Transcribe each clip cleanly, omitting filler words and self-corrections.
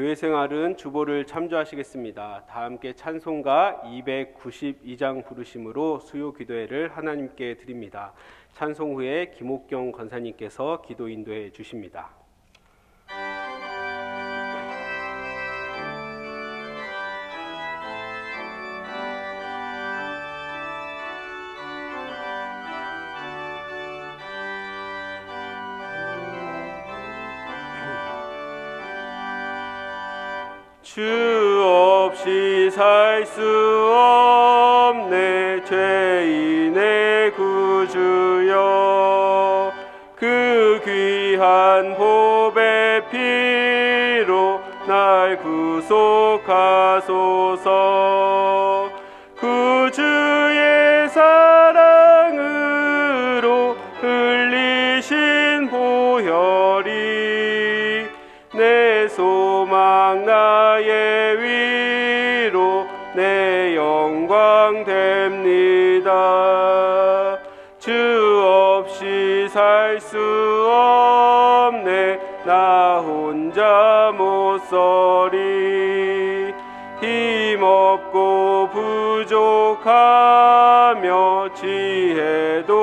교회 생활은 주보를 참조하시겠습니다. 다 함께 찬송가 292장 부르심으로 수요 기도회를 하나님께 드립니다. 찬송 후에 김옥경 권사님께서 기도 인도해 주십니다. 주 없이 살 수 없네 죄인의 구주여 그 귀한 보배 피로 날 구속하소서 구주의 사랑으로 흘리신 보혈이 내 소망 나의 위로 내 영광 됩니다. 주 없이 살 수 없네 나 혼자 못 서리 힘없고 부족하며 지혜도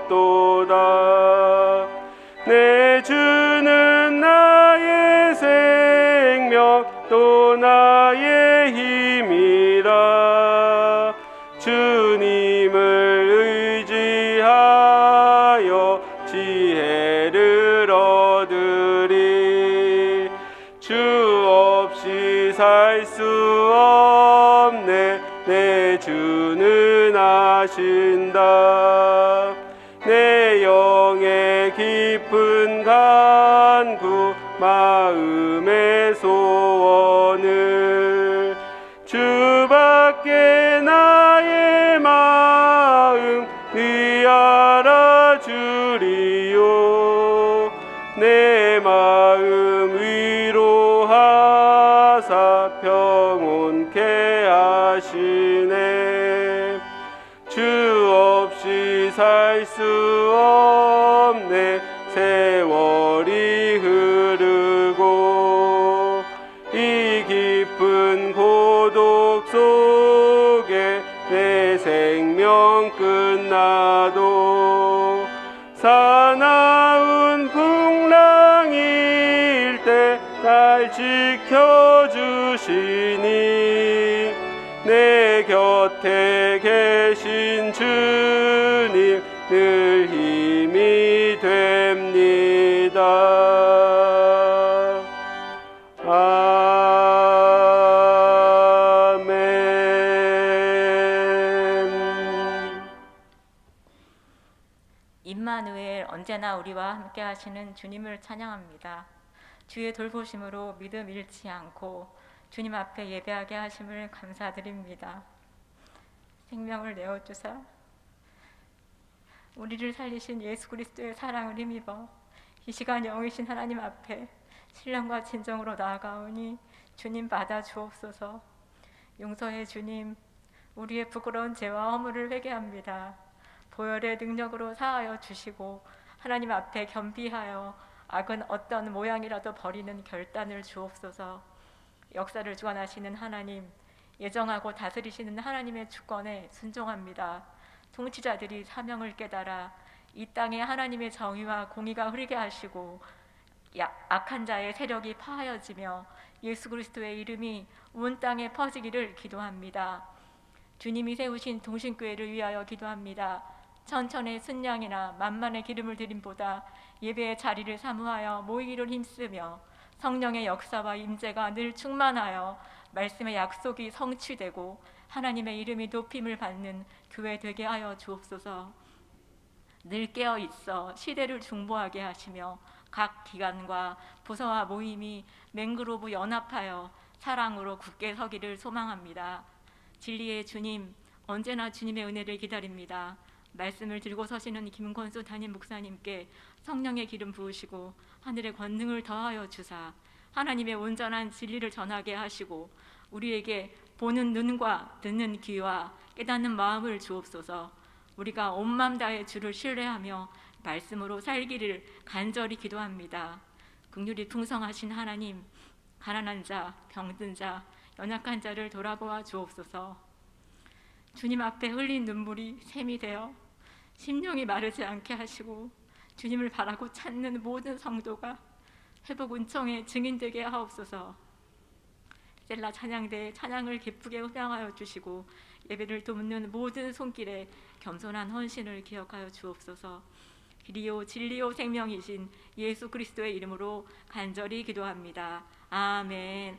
없도다 내 주는 나의 생명 또 나의 힘이라 주님을 의지하여 지혜를 얻으리 주 없이 살 수 없네 내 주는 아신다 내 영의 깊은 간구 마음의 소원을 주밖에 나의 마음 네 알아주리요 내 마음 위로하사 평온케 하시네 주 없이 살 수 없네 세월이 흐르고 이 깊은 고독 속에 내 생명 끝나도 사나운 풍랑일 때 날 지켜주시니 내 곁에 계신 주님 늘 힘이 됩니다. 아멘. 임마누엘 언제나 우리와 함께 하시는 주님을 찬양합니다. 주의 돌보심으로 믿음 잃지 않고 주님 앞에 예배하게 하심을 감사드립니다. 생명을 내어주사 우리를 살리신 예수 그리스도의 사랑을 힘입어 이 시간 영이신 하나님 앞에 신령과 진정으로 나아가오니 주님 받아 주옵소서. 용서해 주님, 우리의 부끄러운 죄와 허물을 회개합니다. 보혈의 능력으로 사하여 주시고 하나님 앞에 겸비하여 악은 어떤 모양이라도 버리는 결단을 주옵소서. 역사를 주관하시는 하나님, 예정하고 다스리시는 하나님의 주권에 순종합니다. 통치자들이 사명을 깨달아 이 땅에 하나님의 정의와 공의가 흐르게 하시고 악한 자의 세력이 파하여지며 예수 그리스도의 이름이 온 땅에 퍼지기를 기도합니다. 주님이 세우신 동신교회를 위하여 기도합니다. 천천의 순양이나 만만의 기름을 드림보다 예배의 자리를 사모하여 모이기를 힘쓰며 성령의 역사와 임재가 늘 충만하여 말씀의 약속이 성취되고 하나님의 이름이 높임을 받는 교회 되게 하여 주옵소서. 늘 깨어 있어 시대를 중보하게 하시며 각 기관과 부서와 모임이 맹그로브 연합하여 사랑으로 굳게 서기를 소망합니다. 진리의 주님, 언제나 주님의 은혜를 기다립니다. 말씀을 들고 서시는 김권수 담임 목사님께 성령의 기름 부으시고 하늘의 권능을 더하여 주사 하나님의 온전한 진리를 전하게 하시고 우리에게 보는 눈과 듣는 귀와 깨닫는 마음을 주옵소서. 우리가 온 마음 다해 주를 신뢰하며 말씀으로 살기를 간절히 기도합니다. 긍휼이 풍성하신 하나님, 가난한 자, 병든 자, 연약한 자를 돌아보아 주옵소서. 주님 앞에 흘린 눈물이 샘이 되어 심령이 마르지 않게 하시고 주님을 바라고 찾는 모든 성도가 회복 은총의 증인되게 하옵소서. 셀라 찬양대의 찬양을 기쁘게 흡양하여 주시고 예배를 돕는 모든 손길에 겸손한 헌신을 기억하여 주옵소서. 길이요 진리요 생명이신 예수 그리스도의 이름으로 간절히 기도합니다. 아멘.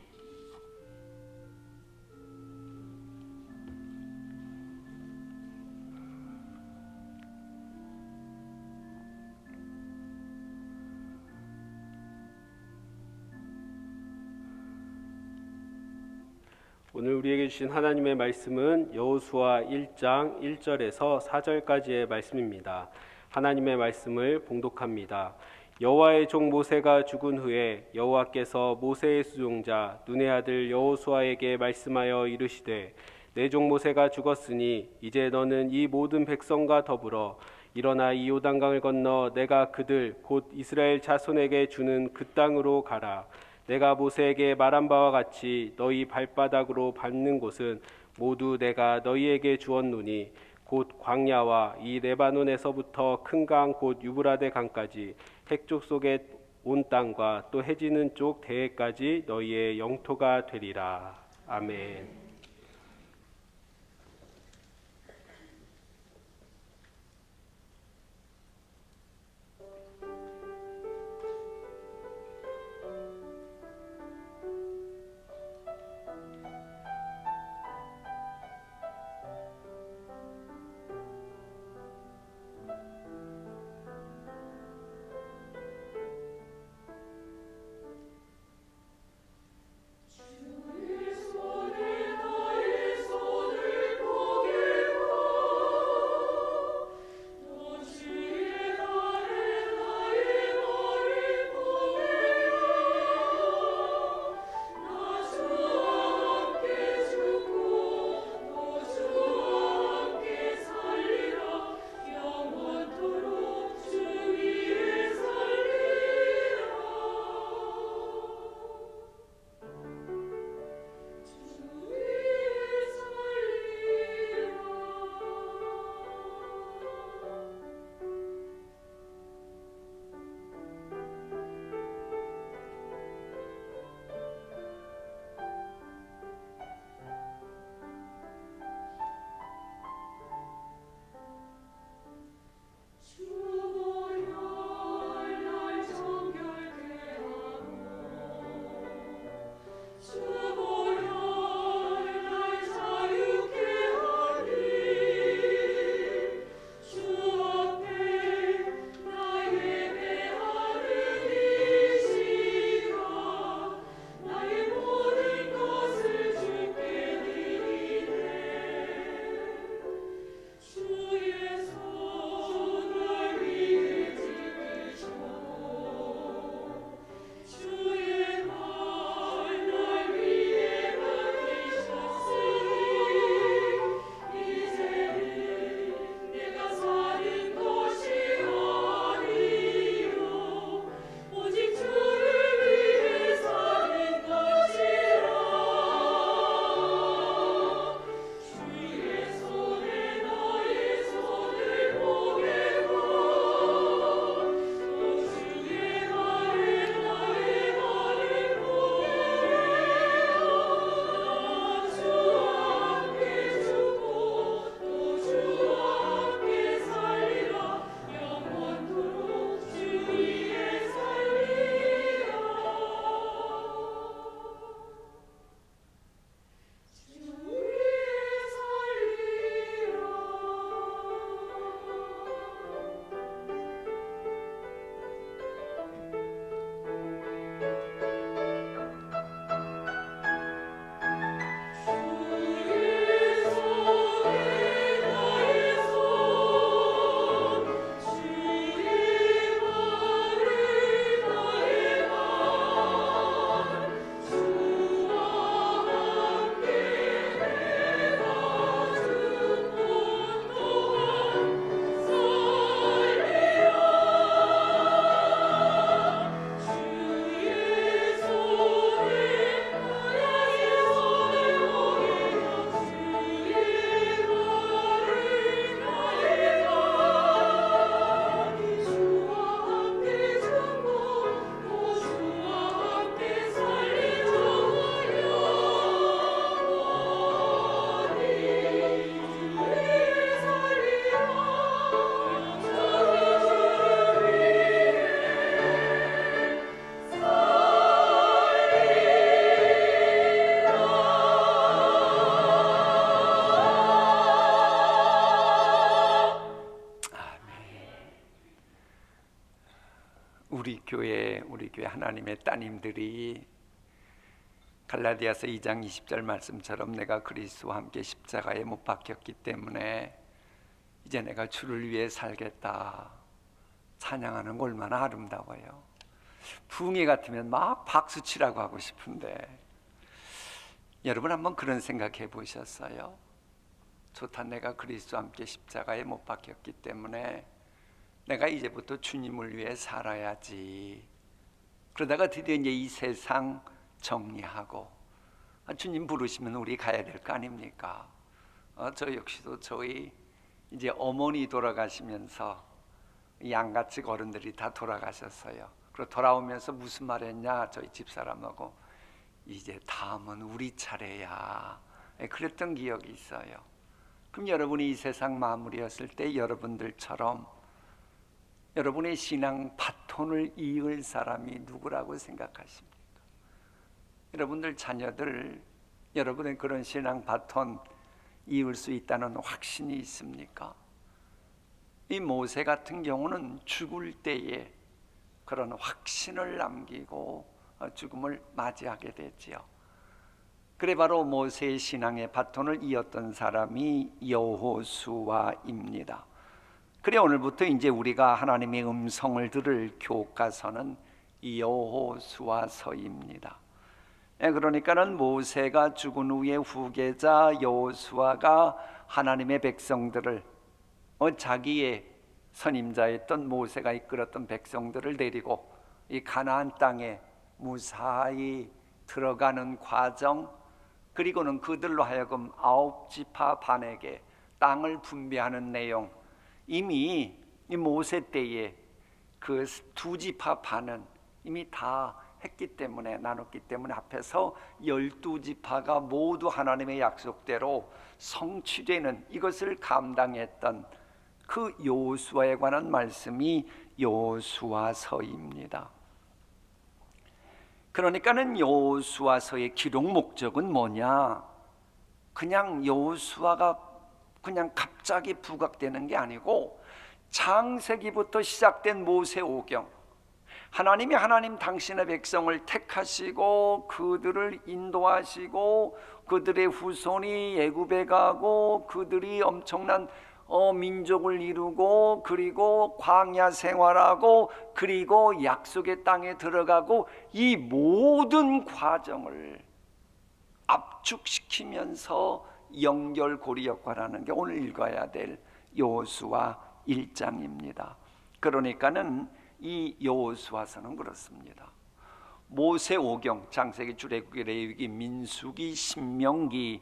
오늘 우리에게 주신 하나님의 말씀은 여호수아 1장 1절에서 4절까지의 말씀입니다. 하나님의 말씀을 봉독합니다. 여호와의 종 모세가 죽은 후에 여호와께서 모세의 수종자 눈의 아들 여호수아에게 말씀하여 이르시되 내 종 모세가 죽었으니 이제 너는 이 모든 백성과 더불어 일어나 이 요단강을 건너 내가 그들 곧 이스라엘 자손에게 주는 그 땅으로 가라. 내가 모세에게 말한 바와 같이 너희 발바닥으로 밟는 곳은 모두 내가 너희에게 주었노니 곧 광야와 이 레바논에서부터 큰 강 곧 유브라데 강까지 핵족 속의 온 땅과 또 해지는 쪽 대해까지 너희의 영토가 되리라. 아멘. 주를 손을 하나님의 따님들이 갈라디아서 2장 20절 말씀처럼 내가 그리스도와 함께 십자가에 못 박혔기 때문에 이제 내가 주를 위해 살겠다 찬양하는 거 얼마나 아름다워요. 부흥회 같으면 막 박수치라고 하고 싶은데 여러분 한번 그런 생각해 보셨어요? 좋다, 내가 그리스도와 함께 십자가에 못 박혔기 때문에 내가 이제부터 주님을 위해 살아야지. 그러다가 드디어 이제 이 세상 정리하고 주님 부르시면 우리 가야 될 거 아닙니까? 저 역시도 저희 이제 어머니 돌아가시면서 양가측 어른들이 다 돌아가셨어요. 그리고 돌아오면서 무슨 말 했냐, 저희 집사람하고 이제 다음은 우리 차례야 그랬던 기억이 있어요. 그럼 여러분이 이 세상 마무리였을 때 여러분들처럼 여러분의 신앙 바톤을 이을 사람이 누구라고 생각하십니까? 여러분들 자녀들 여러분의 그런 신앙 바톤 이을 수 있다는 확신이 있습니까? 이 모세 같은 경우는 죽을 때에 그런 확신을 남기고 죽음을 맞이하게 됐지요. 그래 바로 모세의 신앙의 바톤을 이었던 사람이 여호수아입니다. 그래 오늘부터 이제 우리가 하나님의 음성을 들을 교과서는 여호수아서입니다. 그러니까는 모세가 죽은 후에 후계자 여호수아가 하나님의 백성들을 자기의 선임자였던 모세가 이끌었던 백성들을 데리고 이 가나안 땅에 무사히 들어가는 과정, 그리고는 그들로 하여금 9지파 반에게 땅을 분배하는 내용, 이미 이 모세 때에 그 2지파 반은 이미 다 했기 때문에, 나눴기 때문에 앞에서 12지파가 모두 하나님의 약속대로 성취되는 이것을 감당했던 그 여호수아에 관한 말씀이 여호수아서입니다. 그러니까는 여호수아서의 기록 목적은 뭐냐? 그냥 여호수아가 그냥 갑자기 부각되는 게 아니고 창세기부터 시작된 모세오경, 하나님이 당신의 백성을 택하시고 그들을 인도하시고 그들의 후손이 애굽에 가고 그들이 엄청난 민족을 이루고 그리고 광야 생활하고 그리고 약속의 땅에 들어가고 이 모든 과정을 압축시키면서 연결고리 역할하는 게 오늘 읽어야 될 여호수아 1장입니다. 그러니까는 이 여호수아서는 그렇습니다. 모세오경, 창세기, 출애굽기, 레위기, 민수기, 신명기,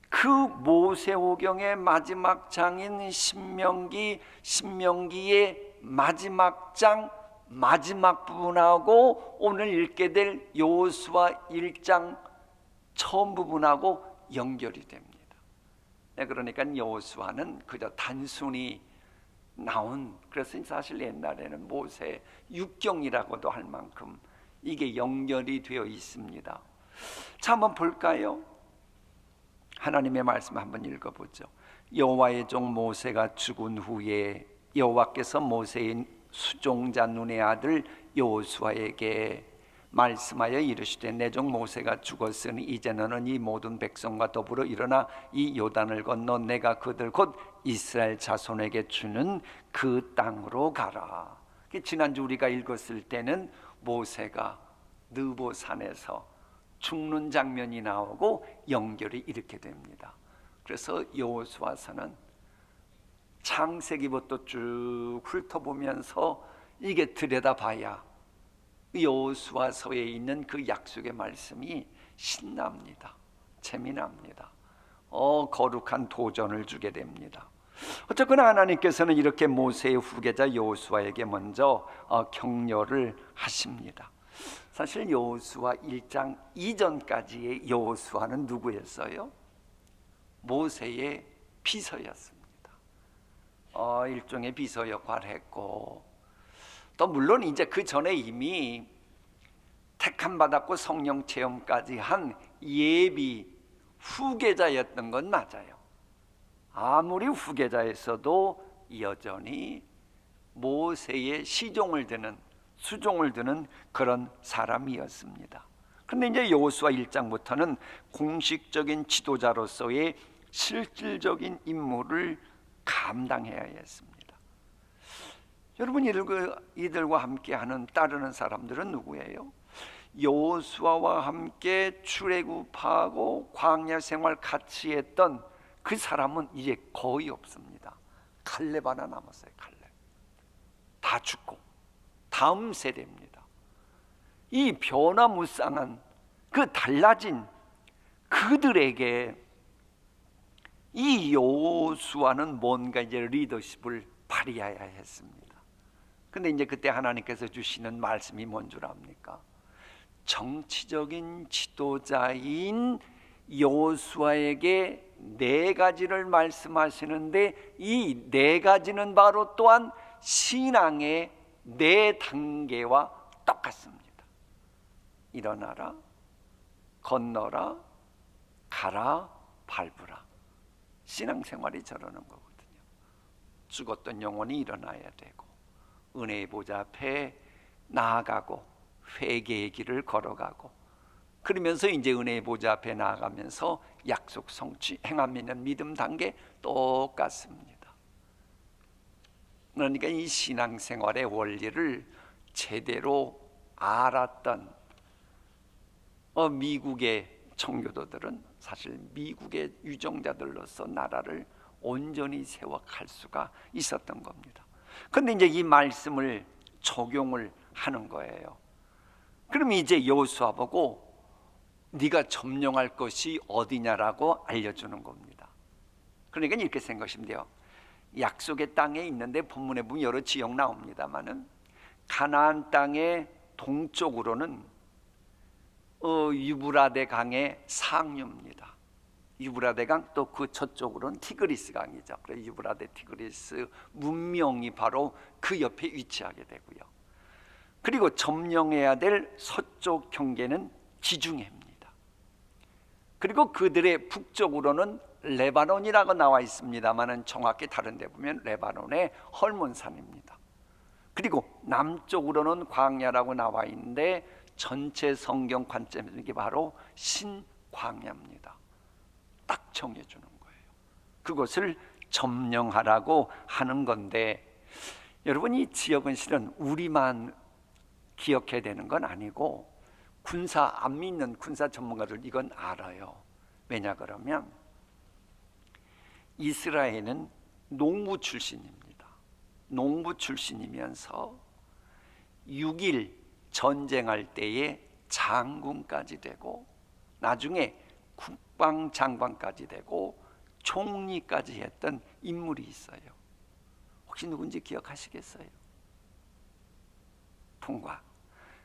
그 모세오경의 마지막 장인 신명기의 마지막 장 마지막 부분하고 오늘 읽게 될 여호수아 1장 처음 부분하고 연결이 됩니다. 그러니까 여호수아는 그저 단순히 나온, 그래서 사실 옛날에는 모세 육경이라고도 할 만큼 이게 연결이 되어 있습니다. 자, 한번 볼까요? 하나님의 말씀 한번 읽어보죠. 여호와의 종 모세가 죽은 후에 여호와께서 모세의 수종자 눈의 아들 여호수아에게 말씀하여 이르시되 내 종 모세가 죽었으니 이제 너는 이 모든 백성과 더불어 일어나 이 요단을 건너 내가 그들 곧 이스라엘 자손에게 주는 그 땅으로 가라. 지난주 우리가 읽었을 때는 모세가 느보산에서 죽는 장면이 나오고 연결이 이렇게 됩니다. 그래서 여호수아서는 창세기부터 쭉 훑어보면서 이게 들여다봐야 여호수아서에 있는 그 약속의 말씀이 신납니다. 재미납니다. 거룩한 도전을 주게 됩니다. 어쨌거나 하나님께서는 이렇게 모세의 후계자 여호수아에게 먼저 격려를 하십니다. 사실 여호수아 1장 이전까지의 여호수아는 누구였어요? 모세의 비서였습니다. 일종의 비서 역할을 했고, 또 물론 이제 그 전에 이미 택함 받았고 성령 체험까지 한 예비 후계자였던 건 맞아요. 아무리 후계자였어도 여전히 모세의 시종을 드는 수종을 두는 그런 사람이었습니다. 그런데 이제 여호수아 1장부터는 공식적인 지도자로서의 실질적인 임무를 감당해야 했습니다. 여러분, 이들과 함께하는 따르는 사람들은 누구예요? 여호수아와 함께 출애굽하고 광야 생활 같이 했던 그 사람은 이제 거의 없습니다. 갈렙 하나 남았어요. 갈렙. 다 죽고 다음 세대입니다. 이 변화무쌍한 그 달라진 그들에게 이 여호수아는 뭔가 이제 리더십을 발휘해야 했습니다. 근데 이제 그때 하나님께서 주시는 말씀이 뭔 줄 압니까? 정치적인 지도자인 여호수아에게 네 가지를 말씀하시는데 이 네 가지는 바로 또한 신앙의 네 단계와 똑같습니다. 일어나라, 건너라, 가라, 밟으라. 신앙생활이 저러는 거거든요. 죽었던 영혼이 일어나야 되고 은혜의 보좌 앞에 나아가고 회개의 길을 걸어가고, 그러면서 이제 은혜의 보좌 앞에 나아가면서 약속 성취, 행함 있는 믿음 단계 똑같습니다. 그러니까 이 신앙생활의 원리를 제대로 알았던 미국의 청교도들은 사실 미국의 유정자들로서 나라를 온전히 세워갈 수가 있었던 겁니다. 그런데 이제 이 말씀을 적용을 하는 거예요. 그럼 이제 여호수아 보고 네가 점령할 것이 어디냐라고 알려주는 겁니다. 그러니까 이렇게 생각하시면 돼요. 약속의 땅에 있는데 본문에 보면 여러 지역 나옵니다만은 가나안 땅의 동쪽으로는 유브라데 강의 상류입니다. 유브라데 강, 또 그 저쪽으로는 티그리스 강이죠. 그래서 유브라데 티그리스 문명이 바로 그 옆에 위치하게 되고요. 그리고 점령해야 될 서쪽 경계는 지중해입니다. 그리고 그들의 북쪽으로는 레바논이라고 나와 있습니다만은 정확히 다른 데 보면 레바논의 헐몬산입니다. 그리고 남쪽으로는 광야라고 나와 있는데 전체 성경 관점에서 이게 바로 신광야입니다. 딱 정해주는 거예요. 그것을 점령하라고 하는 건데, 여러분, 이 지역은 실은 우리만 기억해야 되는 건 아니고 군사 안 믿는 군사 전문가들 이건 알아요. 왜냐 그러면 이스라엘은 농부 출신입니다. 농부 출신이면서 6.1 전쟁할 때에 장군까지 되고 나중에 국방장관까지 되고 총리까지 했던 인물이 있어요. 혹시 누군지 기억하시겠어요? 풍과.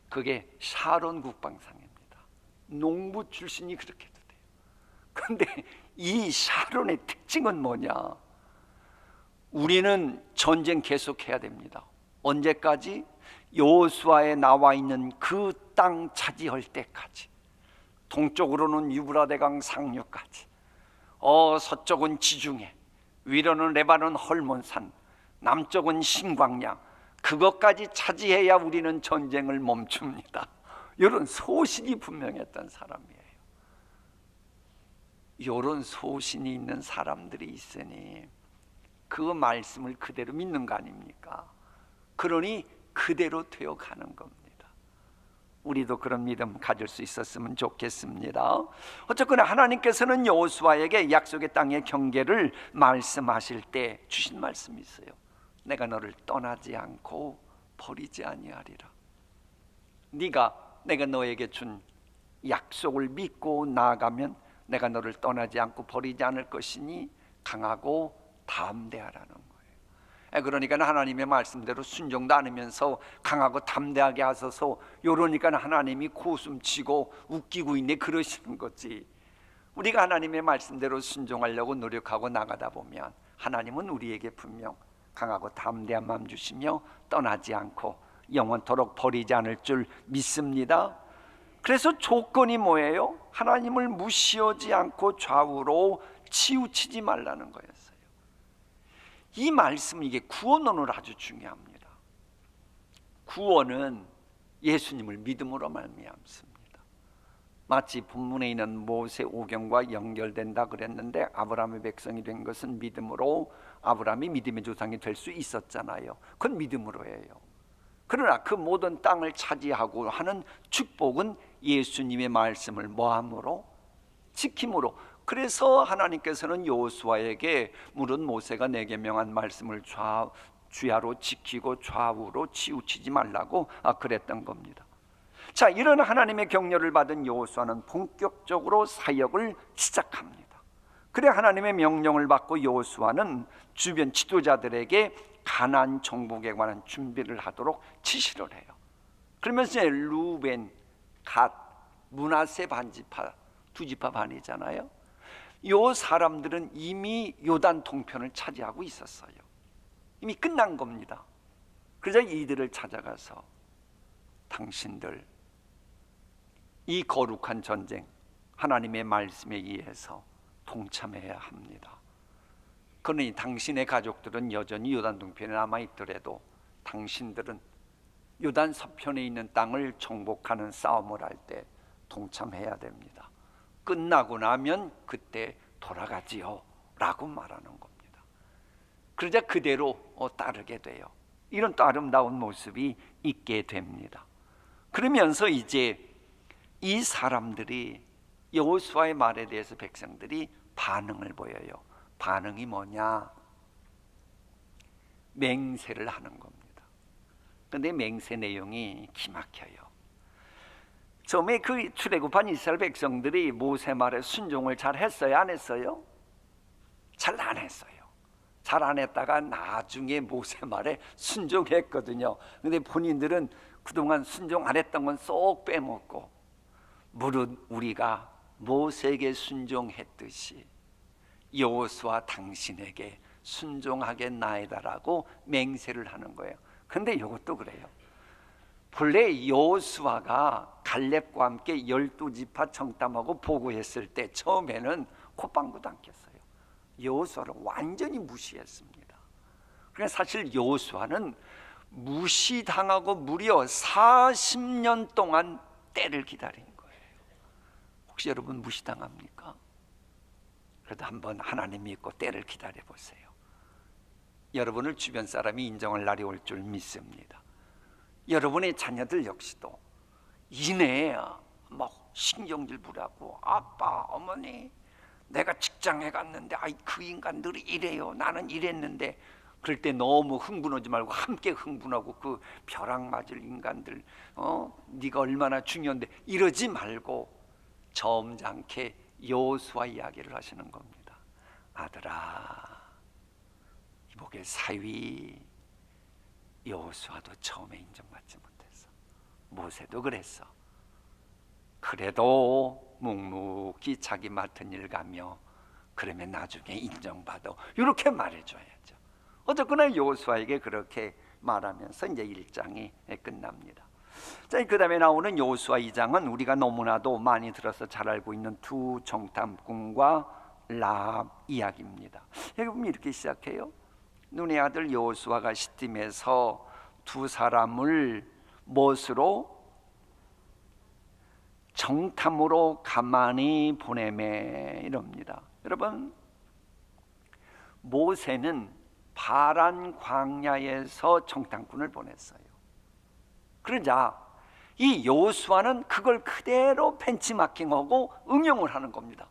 그게 샤론 국방상입니다. 농부 출신이 그렇게 돼요. 그런데 이 샤론의 특징은 뭐냐? 우리는 전쟁 계속해야 됩니다. 언제까지? 여호수아에 나와 있는 그 땅 차지할 때까지. 동쪽으로는 유브라데강 상류까지, 서쪽은 지중해, 위로는 레바논 헐몬산, 남쪽은 신광야, 그것까지 차지해야 우리는 전쟁을 멈춥니다. 이런 소신이 분명했던 사람이에요. 이런 소신이 있는 사람들이 있으니 그 말씀을 그대로 믿는 거 아닙니까? 그러니 그대로 되어가는 겁니다. 우리도 그런 믿음 가질 수 있었으면 좋겠습니다. 어쨌거나 하나님께서는 여호수아에게 약속의 땅의 경계를 말씀하실 때 주신 말씀이 있어요. 내가 너를 떠나지 않고 버리지 아니하리라. 내가 너에게 준 약속을 믿고 나아가면 내가 너를 떠나지 않고 버리지 않을 것이니 강하고 담대하라는 거예요. 그러니까 하나님의 말씀대로 순종도 않으면서 강하고 담대하게 하소서, 이러니까 하나님이 고숨치고 웃기고 있네 그러시는 거지. 우리가 하나님의 말씀대로 순종하려고 노력하고 나가다 보면 하나님은 우리에게 분명 강하고 담대한 마음 주시며 떠나지 않고 영원토록 버리지 않을 줄 믿습니다. 그래서 조건이 뭐예요? 하나님을 무시하지 않고 좌우로 치우치지 말라는 거였어요. 이 말씀은 이게 구원론으로 아주 중요합니다. 구원은 예수님을 믿음으로 말미암습니다. 마치 본문에 있는 모세 오경과 연결된다 그랬는데 아브라함의 백성이 된 것은 믿음으로, 아브라함이 믿음의 조상이 될 수 있었잖아요. 그건 믿음으로예요. 그러나 그 모든 땅을 차지하고 하는 축복은 예수님의 말씀을 뭐함으로? 지킴으로. 그래서 하나님께서는 여호수아에게 물은 모세가 내게 명한 말씀을 주야로 지키고 좌우로 치우치지 말라고 그랬던 겁니다. 자, 이런 하나님의 격려를 받은 여호수아는 본격적으로 사역을 시작합니다. 그래 하나님의 명령을 받고 여호수아는 주변 지도자들에게 가나안 정복에 관한 준비를 하도록 지시를 해요. 그러면서 루벤, 갓, 므낫세 반지파, 두 지파 반이잖아요. 요 사람들은 이미 요단 동편을 차지하고 있었어요. 이미 끝난 겁니다. 그래서 이들을 찾아가서 당신들 이 거룩한 전쟁, 하나님의 말씀에 의해서 동참해야 합니다. 그러니 당신의 가족들은 여전히 요단 동편에 남아있더라도 당신들은 요단 서편에 있는 땅을 정복하는 싸움을 할 때 동참해야 됩니다. 끝나고 나면 그때 돌아가지요 라고 말하는 겁니다. 그러자 그대로 따르게 돼요. 이런 또 아름다운 모습이 있게 됩니다. 그러면서 이제 이 사람들이 여호수아의 말에 대해서 백성들이 반응을 보여요. 반응이 뭐냐? 맹세를 하는 겁니다. 그런데 맹세 내용이 기막혀요. 처음에 그 출애굽한 이스라엘 백성들이 모세 말에 순종을 잘 했어요? 안 했어요? 잘 안 했어요. 잘 안 했다가 나중에 모세 말에 순종했거든요. 그런데 본인들은 그동안 순종 안 했던 건 쏙 빼먹고 무릇 우리가 모세에게 순종했듯이 여호수아 당신에게 순종하겠나이다라고 맹세를 하는 거예요. 그런데 이것도 그래요. 본래 여호수아가 갈렙과 함께 12지파 정탐하고 보고했을 때 처음에는 콧방구도 안 꼈어요. 여호수아를 완전히 무시했습니다. 그러니까 사실 여호수아는 무시당하고 무려 40년 동안 때를 기다린 거예요. 혹시 여러분 무시당합니까? 그래도 한번 하나님 믿고 때를 기다려 보세요. 여러분을 주변 사람이 인정할 날이 올 줄 믿습니다. 여러분의 자녀들 역시도 이내에 막 신경질 부리고 아빠, 어머니 내가 직장에 갔는데 그 인간들이 이래요. 나는 이랬는데 그럴 때 너무 흥분하지 말고 함께 흥분하고 그 벼락 맞을 인간들 네가 얼마나 중요한데 이러지 말고 점잖게 여호수아 이야기를 하시는 겁니다. 아들아, 이복의 사위 여호수아도 처음에 인정받지 못했어. 모세도 그랬어. 그래도 묵묵히 자기 맡은 일 가며 그러면 나중에 인정받아. 이렇게 말해줘야죠. 어쨌거나 여호수아에게 그렇게 말하면서 이제 1장이 끝납니다. 자, 그 다음에 나오는 여호수아 2장은 우리가 너무나도 많이 들어서 잘 알고 있는 두 정탐꾼과 라합 이야기입니다. 여기 보면 이렇게 시작해요. 눈의 아들 여호수아가 시딤에서 두 사람을 무엇으로? 정탐으로 가만히 보내매 이럽니다. 여러분, 모세는 파란 광야에서 정탐꾼을 보냈어요. 그러자 이 여호수아는 그걸 그대로 벤치마킹하고 응용을 하는 겁니다.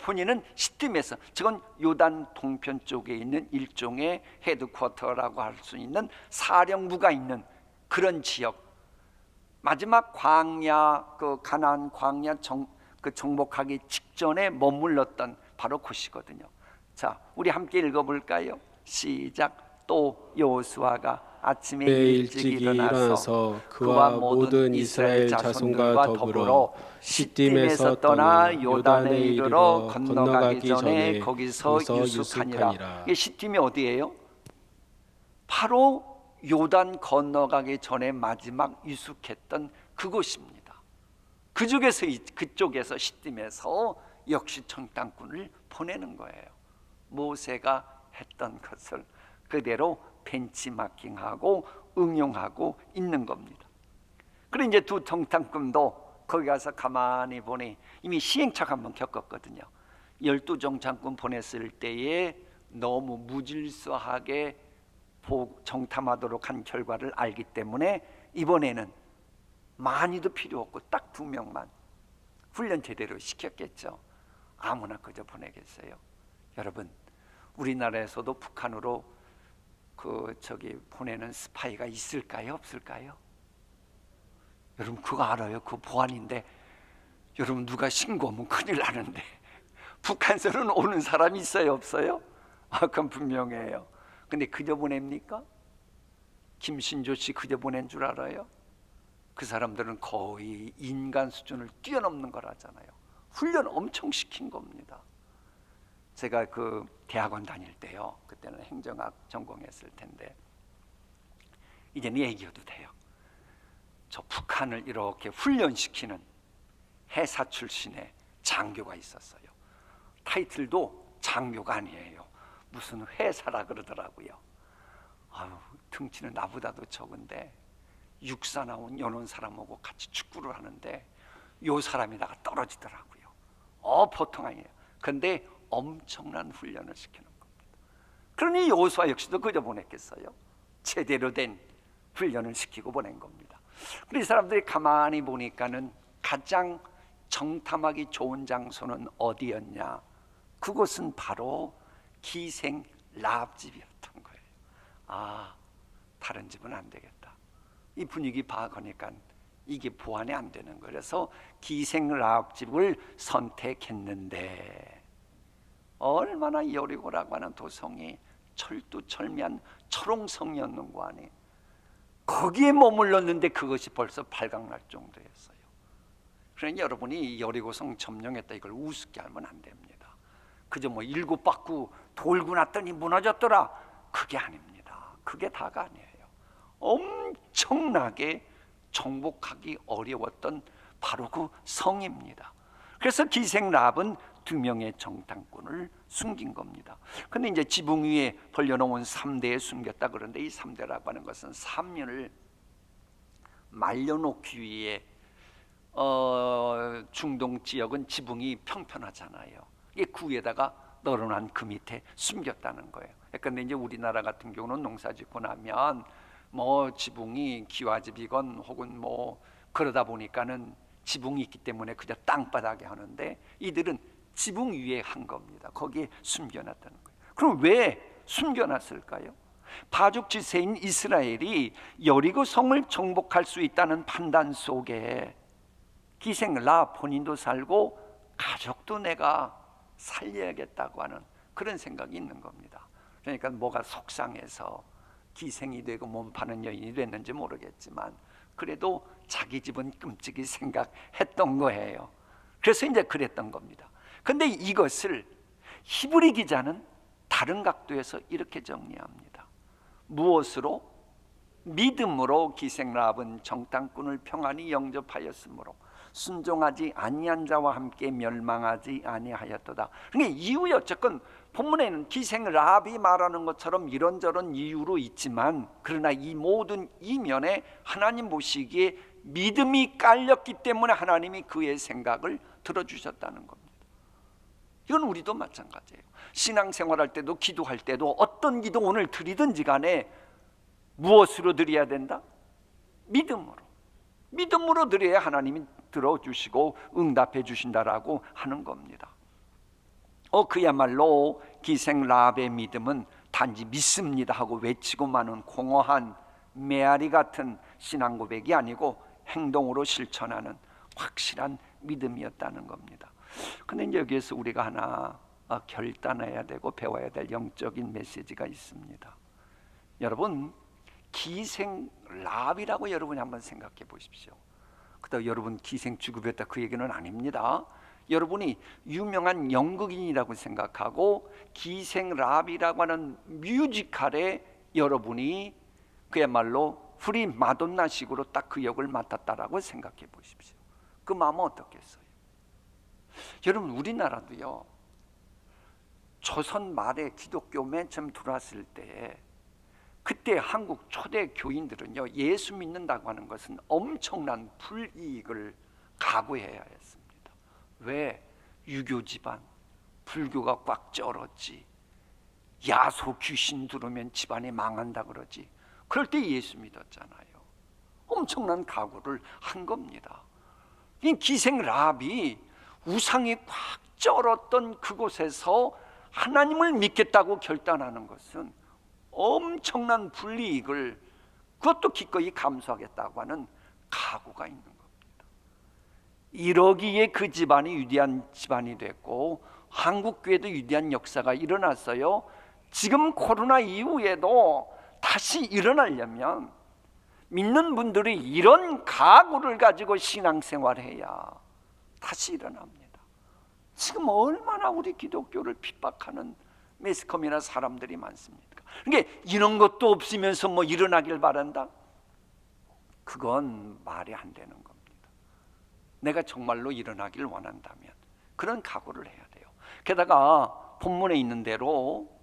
본인은 시딤에서, 저건 요단 동편 쪽에 있는 일종의 헤드쿼터라고 할 수 있는 사령부가 있는 그런 지역, 마지막 광야, 그 가나안 광야 정복하기 직전에 머물렀던 바로 곳이거든요. 자, 우리 함께 읽어볼까요? 시작. 또 여호수아가 아침에 일찍 일어나서 그와 모든 이스라엘 자손과 더불어 시딤에서 떠나 요단에 이르러 건너가기 전에 거기서 유숙하니라. 시딤이 어디예요? 바로 요단 건너가기 전에 마지막 유숙했던 그곳입니다. 그쪽에서 시딤에서 역시 정탐꾼을 보내는 거예요. 모세가 했던 것을 그대로 벤치마킹하고 응용하고 있는 겁니다. 그리고 이제 두 정탐꾼도 거기 가서 가만히 보니 이미 시행착 한번 겪었거든요. 12정탐꾼 보냈을 때에 너무 무질서하게 정탐하도록 한 결과를 알기 때문에 이번에는 많이도 필요 없고 딱 2명만 훈련 제대로 시켰겠죠. 아무나 그저 보내겠어요. 여러분, 우리나라에서도 북한으로 보내는 스파이가 있을까요, 없을까요? 여러분 그거 알아요? 그거 보안인데 여러분 누가 신고하면 큰일 나는데 북한에서는 오는 사람이 있어요, 없어요? 그건 분명해요. 근데 그저 보냅니까? 김신조 씨 그저 보낸 줄 알아요? 그 사람들은 거의 인간 수준을 뛰어넘는 거라잖아요. 훈련 엄청 시킨 겁니다. 제가 그 대학원 다닐 때요, 그때는 행정학 전공했을 텐데 이제는 얘기해도 돼요. 저 북한을 이렇게 훈련시키는 해사 출신의 장교가 있었어요. 타이틀도 장교가 아니에요. 무슨 회사라 그러더라고요. 아유, 등치는 나보다도 적은데 육사 나온 연원 사람하고 같이 축구를 하는데 요 사람이 나가 떨어지더라고요. 보통 아니에요. 근데 엄청난 훈련을 시키는 겁니다. 그러니 여호수아 역시도 그저 보냈겠어요? 제대로 된 훈련을 시키고 보낸 겁니다. 그래서 이 사람들이 가만히 보니까는 가장 정탐하기 좋은 장소는 어디였냐? 그곳은 바로 기생 라합집이었던 거예요. 다른 집은 안 되겠다. 이 분위기 봐가니까 이게 보완이 안 되는 거예요. 그래서 기생 라합집을 선택했는데 얼마나 여리고라고 하는 도성이 철두철미한 철옹성이었는 거 아니에요. 거기에 머물렀는데 그것이 벌써 발각날 정도였어요. 그러니 여러분이 여리고성 점령했다 이걸 우습게 알면 안 됩니다. 그저 7바퀴 돌고 났더니 무너졌더라, 그게 아닙니다. 그게 다가 아니에요. 엄청나게 정복하기 어려웠던 바로 그 성입니다. 그래서 기생 라합은 2명의 정탐꾼을 숨긴 겁니다. 근데 이제 지붕 위에 벌려놓은 3대에 숨겼다 그러는데 이 3대라고 하는 것은 3년을 말려놓기 위해 중동 지역은 지붕이 평평하잖아요. 이게 그 위에다가 널어놓은 그 밑에 숨겼다는 거예요. 그런데 이제 우리나라 같은 경우는 농사 짓고 나면 지붕이 기와집이건 혹은 그러다 보니까는 지붕이 있기 때문에 그저 땅바닥에 하는데 이들은 지붕 위에 한 겁니다. 거기에 숨겨놨다는 거예요. 그럼 왜 숨겨놨을까요? 바죽 지세인 이스라엘이 여리고 성을 정복할 수 있다는 판단 속에 기생 라합 본인도 살고 가족도 내가 살려야겠다고 하는 그런 생각이 있는 겁니다. 그러니까 뭐가 속상해서 기생이 되고 몸 파는 여인이 됐는지 모르겠지만 그래도 자기 집은 끔찍이 생각했던 거예요. 그래서 이제 그랬던 겁니다. 근데 이것을 히브리 기자는 다른 각도에서 이렇게 정리합니다. 무엇으로? 믿음으로 기생 라합은 정탐꾼을 평안히 영접하였으므로 순종하지 아니한 자와 함께 멸망하지 아니하였도다. 그러니까 이유에 어쨌건 본문에는 기생 라합이 말하는 것처럼 이런저런 이유로 있지만 그러나 이 모든 이면에 하나님 보시기에 믿음이 깔렸기 때문에 하나님이 그의 생각을 들어주셨다는 겁니다. 이건 우리도 마찬가지예요. 신앙생활할 때도 기도할 때도 어떤 기도 오늘 드리든지 간에 무엇으로 드려야 된다? 믿음으로 드려야 하나님이 들어주시고 응답해 주신다라고 하는 겁니다. 그야말로 기생 라합의 믿음은 단지 믿습니다 하고 외치고 마는 공허한 메아리 같은 신앙 고백이 아니고 행동으로 실천하는 확실한 믿음이었다는 겁니다. 근데 이제 여기에서 우리가 하나 결단해야 되고 배워야 될 영적인 메시지가 있습니다. 여러분, 기생 라합이라고 여러분이 한번 생각해 보십시오. 그다음 여러분 기생 주급했다 그 얘기는 아닙니다. 여러분이 유명한 연극인이라고 생각하고 기생 라합이라고 하는 뮤지컬에 여러분이 그야말로 프리 마돈나식으로 딱 그 역을 맡았다라고 생각해 보십시오. 그 마음은 어떻겠어요? 여러분, 그때 한국 초대 교인들은요, 예수 믿는다고 하는 것은 엄청난 불이익을 각오해야 했습니다. 왜? 유교 집안, 불교가 꽉 쩔었지. 야소 귀신 들어오면 집안이 망한다 그러지. 그럴 때 예수 믿었잖아요. 엄청난 각오를 한 겁니다. 이 기생 라합이 우상이 꽉 쩔었던 그곳에서 하나님을 믿겠다고 결단하는 것은 엄청난 불이익을, 그것도 기꺼이 감수하겠다고 하는 각오가 있는 겁니다. 이러기에 그 집안이 위대한 집안이 됐고 한국 교회도 위대한 역사가 일어났어요. 지금 코로나 이후에도 다시 일어나려면 믿는 분들이 이런 각오를 가지고 신앙생활해야 다시 일어납니다. 지금 얼마나 우리 기독교를 핍박하는 매스컴이나 사람들이 많습니까? 그러니까 이런 것도 없으면서 뭐 일어나길 바란다? 그건 말이 안 되는 겁니다. 내가 정말로 일어나길 원한다면 그런 각오를 해야 돼요. 게다가 본문에 있는 대로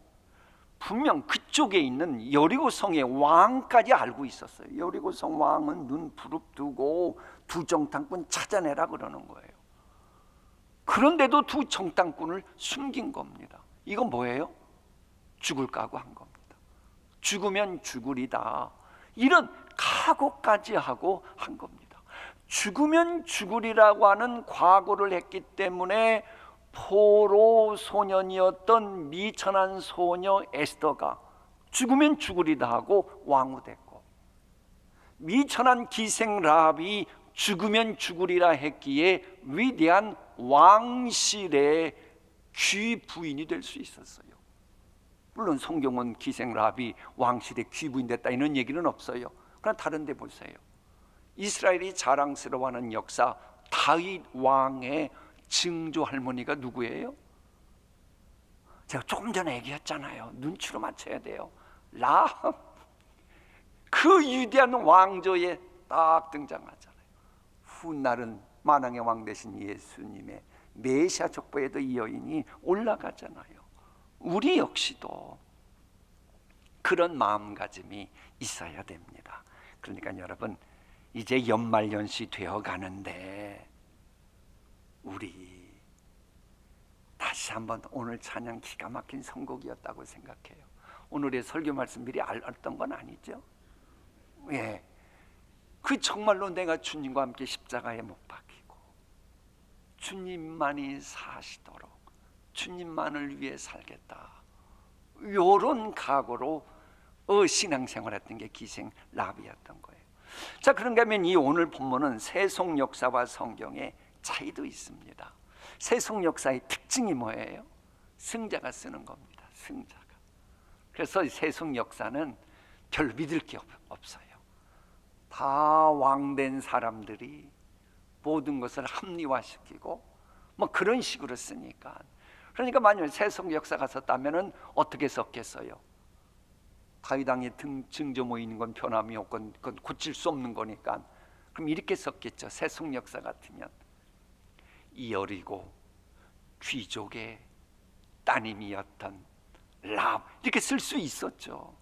분명 그쪽에 있는 여리고성의 왕까지 알고 있었어요. 여리고성 왕은 눈 부릅뜨고 두 정탐꾼 찾아내라 그러는 거예요. 그런데도 두 정탐꾼을 숨긴 겁니다. 이건 뭐예요? 죽을 각오한 겁니다. 죽으면 죽으리다, 이런 각오까지 하고 한 겁니다. 죽으면 죽으리라고 하는 각오를 했기 때문에 포로 소년이었던 미천한 소녀 에스더가 죽으면 죽으리다 하고 왕후 됐고, 미천한 기생 라합이 죽으면 죽으리라 했기에 위대한 왕실의 귀부인이 될 수 있었어요. 물론 성경은 기생 라합이 왕실의 귀부인 됐다 이런 얘기는 없어요. 그러나 다른 데 보세요. 이스라엘이 자랑스러워하는 역사, 다윗 왕의 증조 할머니가 누구예요? 제가 조금 전에 얘기했잖아요. 눈치로 맞춰야 돼요. 라합. 그 위대한 왕조에 딱 등장하잖아요. 훗날은 만왕의 왕 되신 예수님의 메시아 족보에도 이 여인이 올라가잖아요. 우리 역시도 그런 마음가짐이 있어야 됩니다. 그러니까 여러분, 이제 연말연시 되어 가는데 우리 다시 한번, 오늘 찬양 기가 막힌 선곡이었다고 생각해요. 오늘의 설교 말씀 미리 알았던 건 아니죠? 예, 그 정말로 내가 주님과 함께 십자가에 못 박히고 주님만이 사시도록 주님만을 위해 살겠다, 요런 각오로 신앙생활했던 게 기생 라합이었던 거예요. 자, 그런가 하면 이 오늘 본문은 세속 역사와 성경의 차이도 있습니다. 세속 역사의 특징이 뭐예요? 승자가 쓰는 겁니다. 승자가. 그래서 세속 역사는 별 믿을 게 없어요. 다 왕된 사람들이 모든 것을 합리화시키고 뭐 그런 식으로 쓰니까, 그러니까 만약 세속 역사가 썼다면은 어떻게 썼겠어요? 다윗 왕의 증조 모이는 건 변함이 없건 그건 고칠 수 없는 거니까 그럼 이렇게 썼겠죠. 세속 역사 같으면 이 여리고 귀족의 따님이었던 라합, 이렇게 쓸 수 있었죠.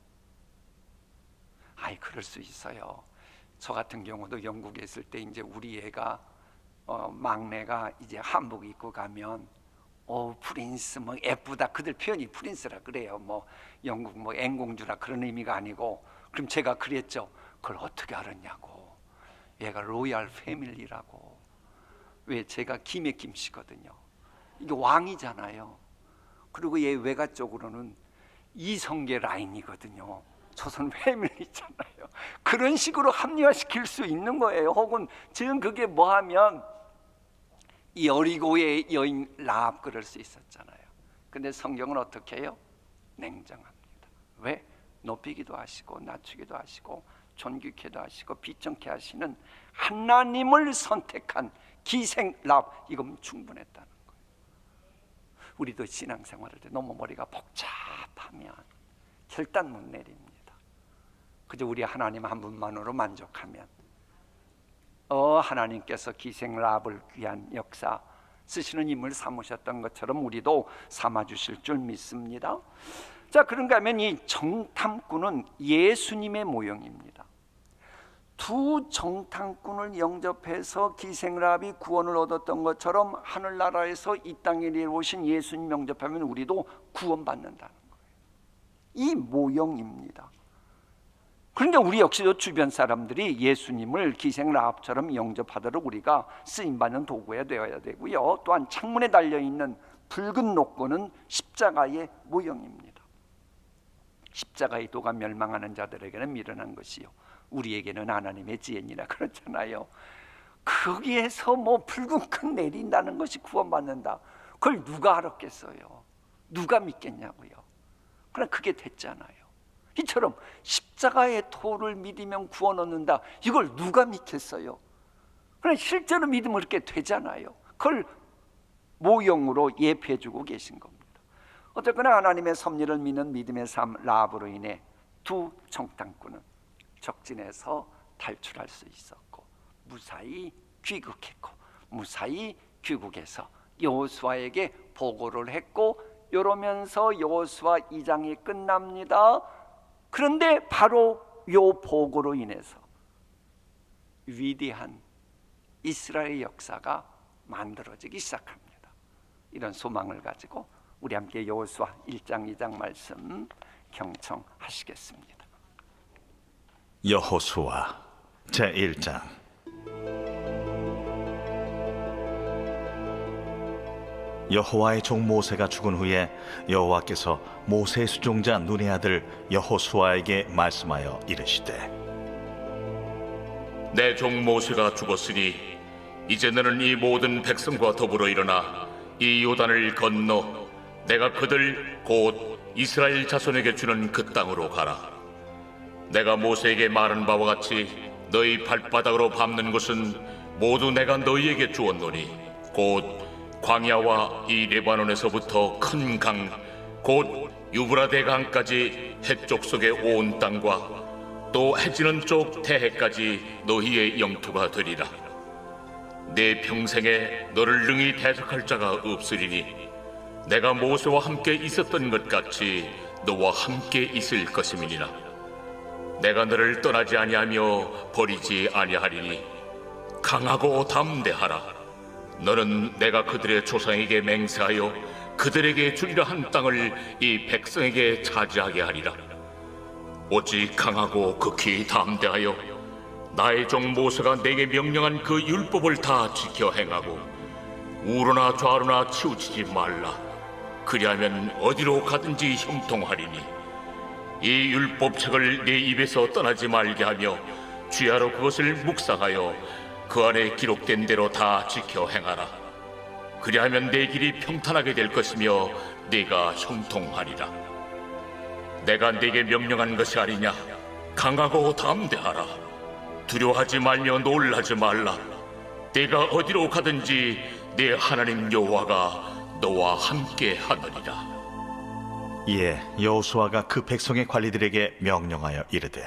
아이, 그럴 수 있어요. 저 같은 경우도 영국에 있을 때 이제 우리 애가 막내가 이제 한복 입고 가면 프린스 뭐 예쁘다, 그들 표현이 프린스라 그래요. 뭐 영국 뭐 앵공주라 그런 의미가 아니고, 그럼 제가 그랬죠. 그걸 어떻게 알았냐고. 얘가 로얄 패밀리라고. 왜? 제가 김의 김씨거든요. 이게 왕이잖아요. 그리고 얘 외가 쪽으로는 이성계 라인이거든요. 조선 패밀리잖아요. 그런 식으로 합리화시킬 수 있는 거예요. 혹은 지금 그게 뭐하면 이 여리고의 여인 라합 그럴 수 있었잖아요. 근데 성경은 어떻게 해요? 냉정합니다. 왜? 높이기도 하시고 낮추기도 하시고 존귀케도 하시고 비정케 하시는 하나님을 선택한 기생 라합, 이건 충분했다는 거예요. 우리도 신앙생활할 때 너무 머리가 복잡하면 결단 못 내립니다. 그저 우리 하나님 한 분만으로 만족하면 하나님께서 기생 라합을 귀한 역사 쓰시는 인물 삼으셨던 것처럼 우리도 삼아주실 줄 믿습니다. 자, 그런가 하면 이 정탐꾼은 예수님의 모형입니다. 두 정탐꾼을 영접해서 기생라합이 구원을 얻었던 것처럼 하늘나라에서 이 땅에 내려오신 예수님 영접하면 우리도 구원받는다는 거예요. 이 모형입니다. 그러니까 우리 역시도 주변 사람들이 예수님을 기생라합처럼 영접하도록 우리가 쓰임받는 도구가 되어야 되고요. 또한 창문에 달려있는 붉은 노건은 십자가의 모형입니다. 십자가의 도가 멸망하는 자들에게는 미련한 것이요 우리에게는 하나님의 지혜니라 그렇잖아요. 거기에서 뭐 붉은 큰 내린다는 것이 구원받는다, 그걸 누가 알았겠어요? 누가 믿겠냐고요. 그러나 그게 됐잖아요. 이처럼 십자가의 토를 믿으면 구원 얻는다, 이걸 누가 믿겠어요? 그러나 실제로 믿으면 그렇게 되잖아요. 그걸 모형으로 예표해주고 계신 겁니다. 어쨌거나 하나님의 섭리를 믿는 믿음의 삶 라합으로 인해 두 정탐꾼은 적진에서 탈출할 수 있었고 무사히 귀국했고 무사히 귀국해서 여호수아에게 보고를 했고, 이러면서 여호수아 2장이 끝납니다. 그런데 바로 요 보고로 인해서 위대한 이스라엘 역사가 만들어지기 시작합니다. 이런 소망을 가지고 우리 함께 여호수아 1장 2장 말씀 경청하시겠습니다. 여호수아 제1장. 여호와의 종 모세가 죽은 후에 여호와께서 모세의 수종자 눈의 아들 여호수아에게 말씀하여 이르시되, 내 종 모세가 죽었으니 이제 너는 이 모든 백성과 더불어 일어나 이 요단을 건너 내가 그들 곧 이스라엘 자손에게 주는 그 땅으로 가라. 내가 모세에게 말한 바와 같이 너희 발바닥으로 밟는 것은 모두 내가 너희에게 주었노니 곧 광야와 이 레바논에서부터 큰 강 곧 유브라데 강까지 해쪽 속의 온 땅과 또 해지는 쪽 태해까지 너희의 영토가 되리라. 내 평생에 너를 능히 대적할 자가 없으리니 내가 모세와 함께 있었던 것 같이 너와 함께 있을 것임이니라. 내가 너를 떠나지 아니하며 버리지 아니하리니 강하고 담대하라. 너는 내가 그들의 조상에게 맹세하여 그들에게 주리라 한 땅을 이 백성에게 차지하게 하리라. 오직 강하고 극히 담대하여 나의 종 모세가 내게 명령한 그 율법을 다 지켜 행하고 우로나 좌로나 치우치지 말라. 그리하면 어디로 가든지 형통하리니 이 율법책을 내 입에서 떠나지 말게 하며 주야로 그것을 묵상하여 그 안에 기록된 대로 다 지켜 행하라. 그리하면 내 길이 평탄하게 될 것이며 네가 형통하리라. 내가 네게 명령한 것이 아니냐. 강하고 담대하라. 두려워하지 말며 놀라지 말라. 네가 어디로 가든지 네 하나님 여호와가 너와 함께 하느니라. 이에 여호수아가 그 백성의 관리들에게 명령하여 이르되,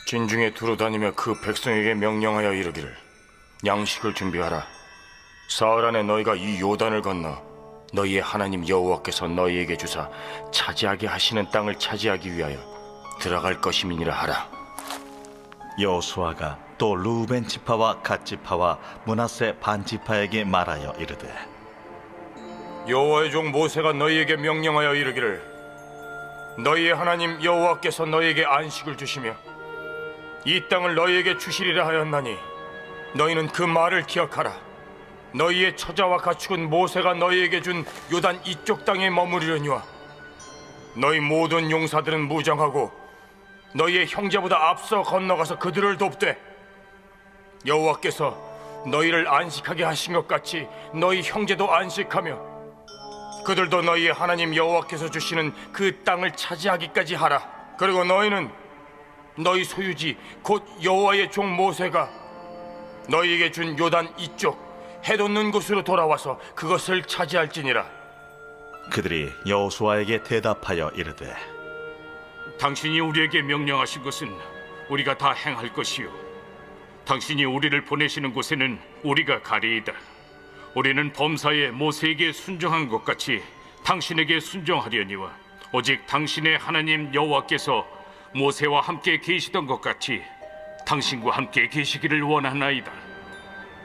진중에 두루다니며 그 백성에게 명령하여 이르기를, 양식을 준비하라. 사흘 안에 너희가 이 요단을 건너 너희의 하나님 여호와께서 너희에게 주사 차지하게 하시는 땅을 차지하기 위하여 들어갈 것임이니라 하라. 여호수아가 또 루벤 지파와 갓 지파와 므낫세 반 지파에게 말하여 이르되, 여호와의 종 모세가 너희에게 명령하여 이르기를, 너희의 하나님 여호와께서 너희에게 안식을 주시며 이 땅을 너희에게 주시리라 하였나니 너희는 그 말을 기억하라. 너희의 처자와 가축은 모세가 너희에게 준 요단 이쪽 땅에 머무르려니와 너희 모든 용사들은 무장하고 너희의 형제보다 앞서 건너가서 그들을 돕되 여호와께서 너희를 안식하게 하신 것 같이 너희 형제도 안식하며 그들도 너희의 하나님 여호와께서 주시는 그 땅을 차지하기까지 하라. 그리고 너희는 너희 소유지 곧 여호와의 종 모세가 너희에게 준 요단 이쪽 해돋는 곳으로 돌아와서 그것을 차지할지니라. 그들이 여호수아에게 대답하여 이르되, 당신이 우리에게 명령하신 것은 우리가 다 행할 것이요 당신이 우리를 보내시는 곳에는 우리가 가리이다. 우리는 범사에 모세에게 순종한 것 같이 당신에게 순종하려니와 오직 당신의 하나님 여호와께서 모세와 함께 계시던 것 같이 당신과 함께 계시기를 원하나이다.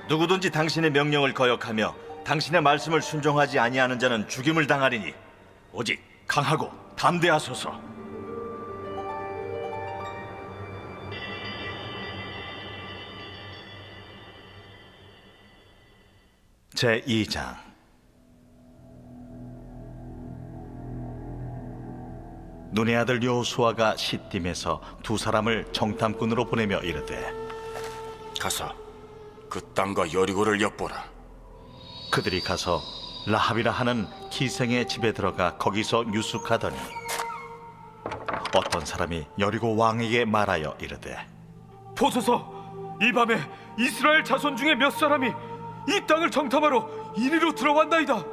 누구든지 당신의 명령을 거역하며 당신의 말씀을 순종하지 아니하는 자는 죽임을 당하리니 오직 강하고 담대하소서. 제2장. 눈의 아들 여호수아가 시딤에서 두 사람을 정탐꾼으로 보내며 이르되 가서 그 땅과 여리고를 엿보라. 그들이 가서 라합이라 하는 기생의 집에 들어가 거기서 유숙하더니 어떤 사람이 여리고 왕에게 말하여 이르되 보소서, 이 밤에 이스라엘 자손 중에 몇 사람이 이 땅을 정탐하러 이리로 들어왔나이다.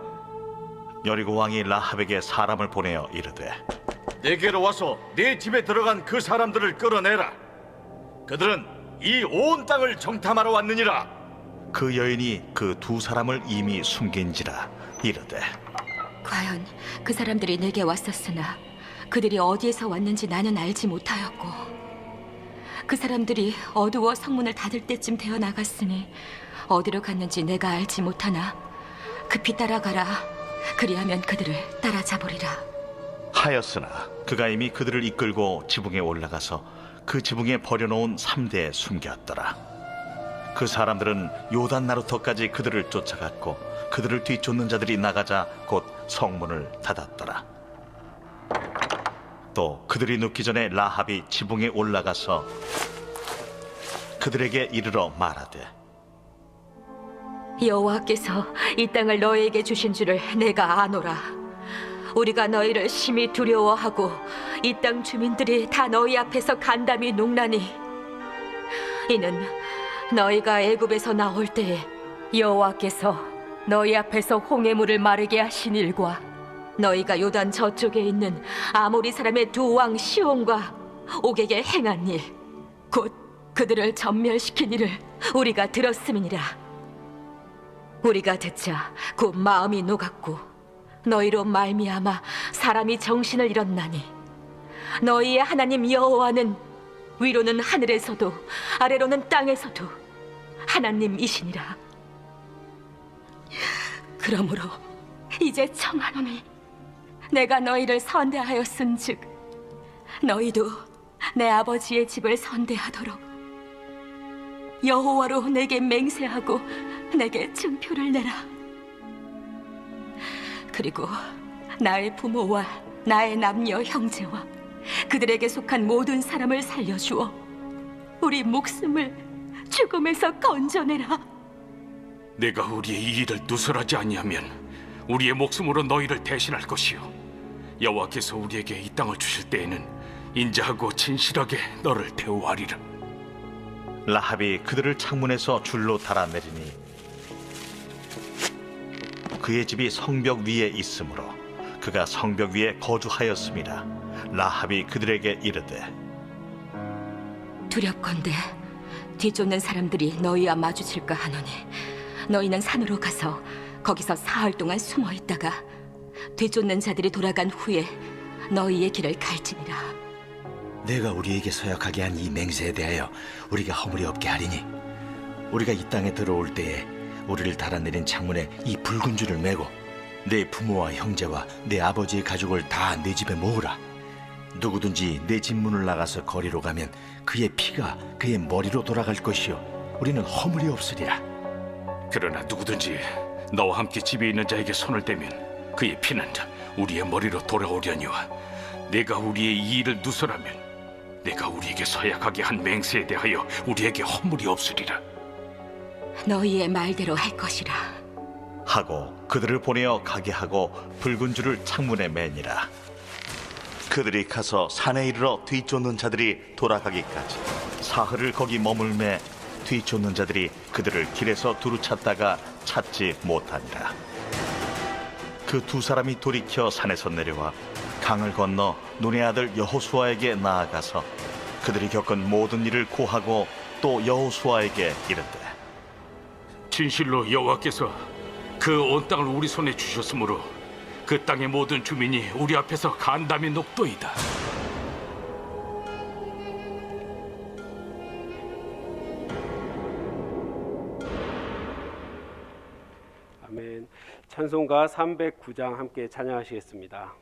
여리고 왕이 라합에게 사람을 보내어 이르되 내게로 와서 내 집에 들어간 그 사람들을 끌어내라. 그들은 이 온 땅을 정탐하러 왔느니라. 그 여인이 그 두 사람을 이미 숨긴지라 이르되 과연 그 사람들이 내게 왔었으나 그들이 어디에서 왔는지 나는 알지 못하였고 그 사람들이 어두워 성문을 닫을 때쯤 되어 나갔으니 어디로 갔는지 내가 알지 못하나 급히 따라가라. 그리하면 그들을 따라잡으리라. 하였으나 그가 이미 그들을 이끌고 지붕에 올라가서 그 지붕에 버려놓은 3대에 숨겼더라. 그 사람들은 요단 나루터까지 그들을 쫓아갔고 그들을 뒤쫓는 자들이 나가자 곧 성문을 닫았더라. 또 그들이 눕기 전에 라합이 지붕에 올라가서 그들에게 이르러 말하되 여호와께서 이 땅을 너희에게 주신 줄을 내가 아노라. 우리가 너희를 심히 두려워하고 이 땅 주민들이 다 너희 앞에서 간담이 농나니 이는 너희가 애굽에서 나올 때에 여호와께서 너희 앞에서 홍해물을 마르게 하신 일과 너희가 요단 저쪽에 있는 아모리 사람의 두 왕 시온과 옥에게 행한 일 곧 그들을 전멸시킨 일을 우리가 들었음이니라. 우리가 듣자 곧 마음이 녹았고 너희로 말미암아 사람이 정신을 잃었나니 너희의 하나님 여호와는 위로는 하늘에서도 아래로는 땅에서도 하나님이시니라. 그러므로 이제 청하노니 내가 너희를 선대하였은즉 너희도 내 아버지의 집을 선대하도록 여호와로 내게 맹세하고 내게 증표를 내라. 그리고 나의 부모와 나의 남녀 형제와 그들에게 속한 모든 사람을 살려주어 우리 목숨을 죽음에서 건져내라. 내가 우리의 이 일을 누설하지 아니하면 우리의 목숨으로 너희를 대신할 것이요 여호와께서 우리에게 이 땅을 주실 때에는 인자하고 진실하게 너를 대우하리라. 라합이 그들을 창문에서 줄로 달아내리니 그의 집이 성벽 위에 있으므로 그가 성벽 위에 거주하였습니다. 라합이 그들에게 이르되 두렵건대 뒤쫓는 사람들이 너희와 마주칠까 하노니 너희는 산으로 가서 거기서 사흘 동안 숨어 있다가 뒤쫓는 자들이 돌아간 후에 너희의 길을 갈지니라. 내가 우리에게 서약하게 한 이 맹세에 대하여 우리가 허물이 없게 하리니 우리가 이 땅에 들어올 때에 우리를 달아내린 창문에 이 붉은 줄을 매고 내 부모와 형제와 내 아버지의 가족을 다 내 집에 모으라. 누구든지 내 집 문을 나가서 거리로 가면 그의 피가 그의 머리로 돌아갈 것이요 우리는 허물이 없으리라. 그러나 누구든지 너와 함께 집에 있는 자에게 손을 대면 그의 피는 우리의 머리로 돌아오려니와 내가 우리의 이 일을 누설하면 내가 우리에게 서약하게 한 맹세에 대하여 우리에게 허물이 없으리라. 너희의 말대로 할 것이라. 하고 그들을 보내어 가게 하고 붉은 줄을 창문에 매니라. 그들이 가서 산에 이르러 뒤쫓는 자들이 돌아가기까지 사흘을 거기 머물매 뒤쫓는 자들이 그들을 길에서 두루 찾다가 찾지 못하니라. 그 두 사람이 돌이켜 산에서 내려와 강을 건너 눈의 아들 여호수아에게 나아가서 그들이 겪은 모든 일을 고하고 또 여호수아에게 이르되 진실로 여호와께서 그 온 땅을 우리 손에 주셨으므로 그 땅의 모든 주민이 우리 앞에서 간담이 녹도이다. 아멘. 찬송가 309장 함께 찬양하시겠습니다.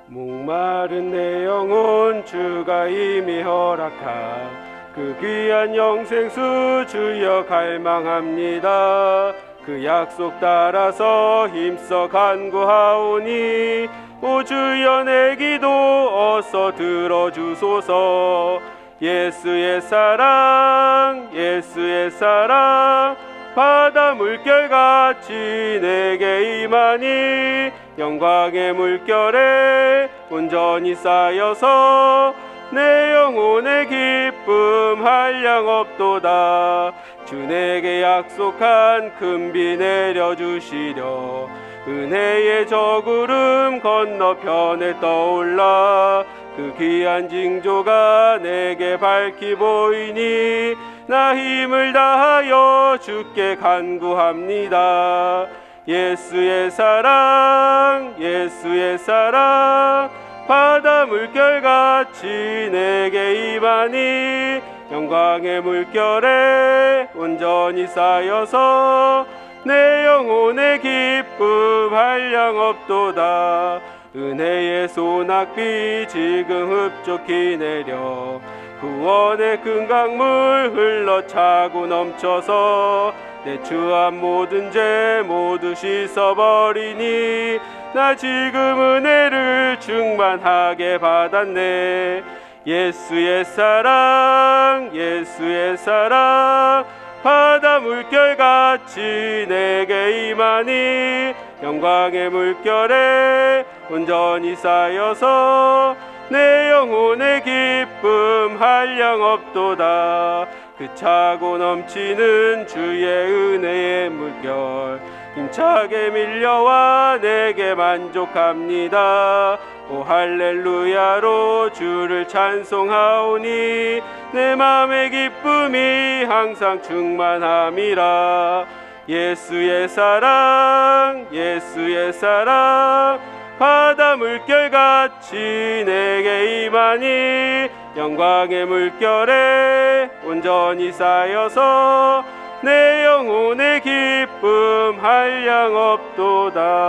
목마른 내 영혼 주가 이미 허락한 그 귀한 영생수 주여 갈망합니다. 그 약속 따라서 힘써 간구하오니 오 주여 내 기도 어서 들어주소서. 예수의 사랑 예수의 사랑 바다 물결같이 내게 임하니 영광의 물결에 온전히 쌓여서 내 영혼의 기쁨 한량 없도다. 주 내게 약속한 큰 비 내려주시려 은혜의 저 구름 건너편에 떠올라 그 귀한 징조가 내게 밝히 보이니 나 힘을 다하여 주께 간구합니다. 예수의 사랑 예수의 사랑 바다 물결같이 내게 임하니 영광의 물결에 온전히 쌓여서 내 영혼의 기쁨 한량 없도다. 은혜의 소낙비 지금 흡족히 내려 구원의 큰 강물 흘러차고 넘쳐서 내 추한 모든 죄 모두 씻어버리니 나 지금 은혜를 충만하게 받았네. 예수의 사랑 예수의 사랑 바다 물결같이 내게 임하니 영광의 물결에 온전히 쌓여서 내 영혼의 기쁨 한량 없도다. 그 차고 넘치는 주의 은혜의 물결 힘차게 밀려와 내게 만족합니다. 오 할렐루야로 주를 찬송하오니 내 맘의 기쁨이 항상 충만함이라. 예수의 사랑 예수의 사랑 바다 물결같이 내게 임하니 영광의 물결에 온전히 쌓여서 내 영혼의 기쁨 한량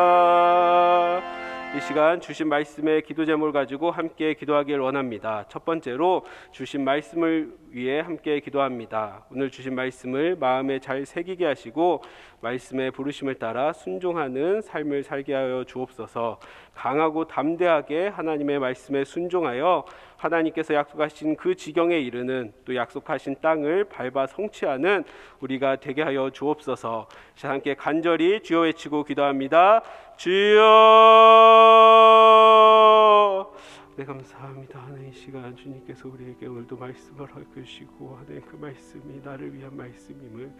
없도다. 이 시간 주신 말씀의 기도 제목을 가지고 함께 기도하길 원합니다. 첫 번째로 주신 말씀을 위해 함께 기도합니다. 오늘 주신 말씀을 마음에 잘 새기게 하시고 말씀의 부르심을 따라 순종하는 삶을 살게 하여 주옵소서. 강하고 담대하게 하나님의 말씀에 순종하여 하나님께서 약속하신 그 지경에 이르는 또 약속하신 땅을 밟아 성취하는 우리가 되게 하여 주옵소서. 함께 간절히 주여 외치고 기도합니다. 주여. 네, 감사합니다. 하나님 이 시간 주님께서 우리에게 오늘도 말씀을 해주시고 하나님 그 말씀이 나를 위한 말씀임을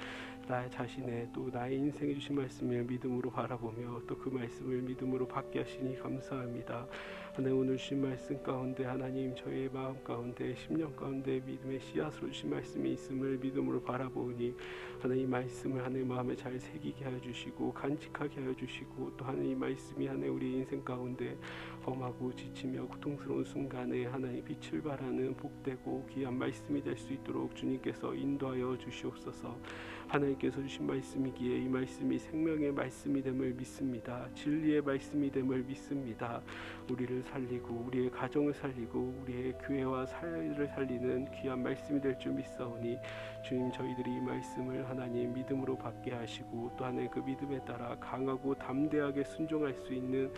나 자신의 또 나의 인생에 주신 말씀을 믿음으로 바라보며 또 그 말씀을 믿음으로 받게 하시니 감사합니다. 하나님 오늘 주신 말씀 가운데 하나님 저희의 마음 가운데 심령 가운데 믿음의 씨앗으로 주신 말씀이 있음을 믿음으로 바라보니 하나님 이 말씀을 하나님 마음에 잘 새기게 하여 주시고 간직하게 하여 주시고 또 하나님 이 말씀이 하나님 우리 인생 가운데 험하고 지치며 고통스러운 순간에 하나님 빛을 발하는 복되고 귀한 말씀이 될 수 있도록 주님께서 인도하여 주시옵소서. 하나님께서 주신 말씀이기에 이 말씀이 생명의 말씀이 됨을 믿습니다. 진리의 말씀이 됨을 믿습니다. 우리를 살리고 우리의 가정을 살리고 우리의 교회와 사회를 살리는 귀한 말씀이 될 줄 믿사오니 주님 저희들이 이 말씀을 하나님 믿음으로 받게 하시고 또 하나님 그 믿음에 따라 강하고 담대하게 순종할 수 있는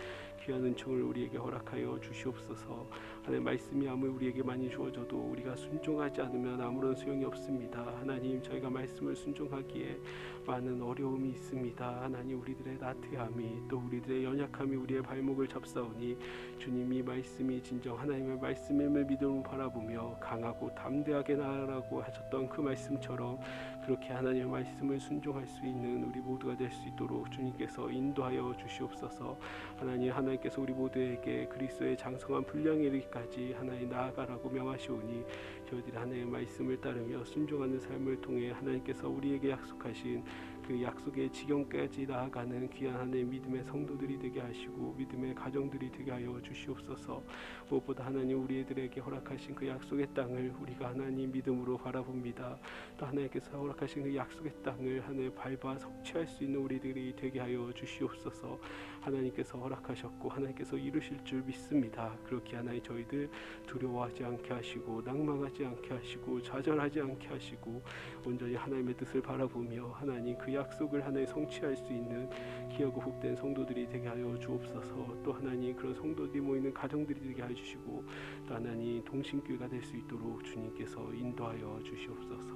귀한 은총을 우리에게 허락하여 주시옵소서. 하나님 말씀이 아무리 우리에게 많이 주어져도 우리가 순종하지 않으면 아무런 소용이 없습니다. 하나님 저희가 말씀을 순종하기에 많은 어려움이 있습니다. 하나님 우리들의 나태함이 또 우리들의 연약함이 우리의 발목을 잡사오니 주님이 말씀이 진정 하나님의 말씀임을 믿음으로 바라보며 강하고 담대하게 나아가라고 하셨던 그 말씀처럼 그렇게 하나님의 말씀을 순종할 수 있는 우리 모두가 될 수 있도록 주님께서 인도하여 주시옵소서. 하나님께서 우리 모두에게 그리스도의 장성한 분량에 이르기까지 하나님 나아가라고 명하시오니 저희들이 하나님의 말씀을 따르며 순종하는 삶을 통해 하나님께서 우리에게 약속하신 그 약속의 지경까지 나아가는 귀한 하나님의 믿음의 성도들이 되게 하시고 믿음의 가정들이 되게 하여 주시옵소서. 무엇보다 하나님 우리들에게 허락하신 그 약속의 땅을 우리가 하나님 믿음으로 바라봅니다. 또 하나님께서 허락하신 그 약속의 땅을 하나님 밟아 성취할 수 있는 우리들이 되게 하여 주시옵소서. 하나님께서 허락하셨고 하나님께서 이루실 줄 믿습니다. 그렇게 하나님 저희들 두려워하지 않게 하시고 낭망하지 않게 하시고 좌절하지 않게 하시고 온전히 하나님의 뜻을 바라보며 하나님 그 약속을 하나님 성취할 수 있는 귀하고 복된 성도들이 되게 하여 주옵소서. 또 하나님 그런 성도들이 모이는 가정들이 되게 하여 주시고 또 하나님 동신교회가 될 수 있도록 주님께서 인도하여 주시옵소서.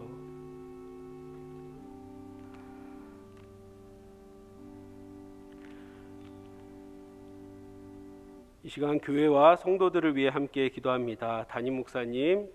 이 시간 교회와 성도들을 위해 함께 기도합니다. 담임 목사님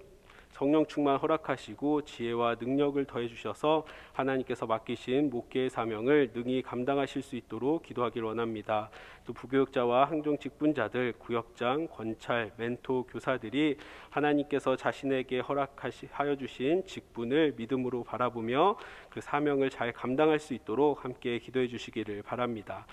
성령 충만 허락하시고 지혜와 능력을 더해 주셔서 하나님께서 맡기신 목회의 사명을 능히 감당하실 수 있도록 기도하기를 원합니다. 또 부교육자와 항종 직분자들, 구역장, 권찰, 멘토, 교사들이 하나님께서 자신에게 허락하여 주신 직분을 믿음으로 바라보며 그 사명을 잘 감당할 수 있도록 함께 기도해 주시기를 바랍니다.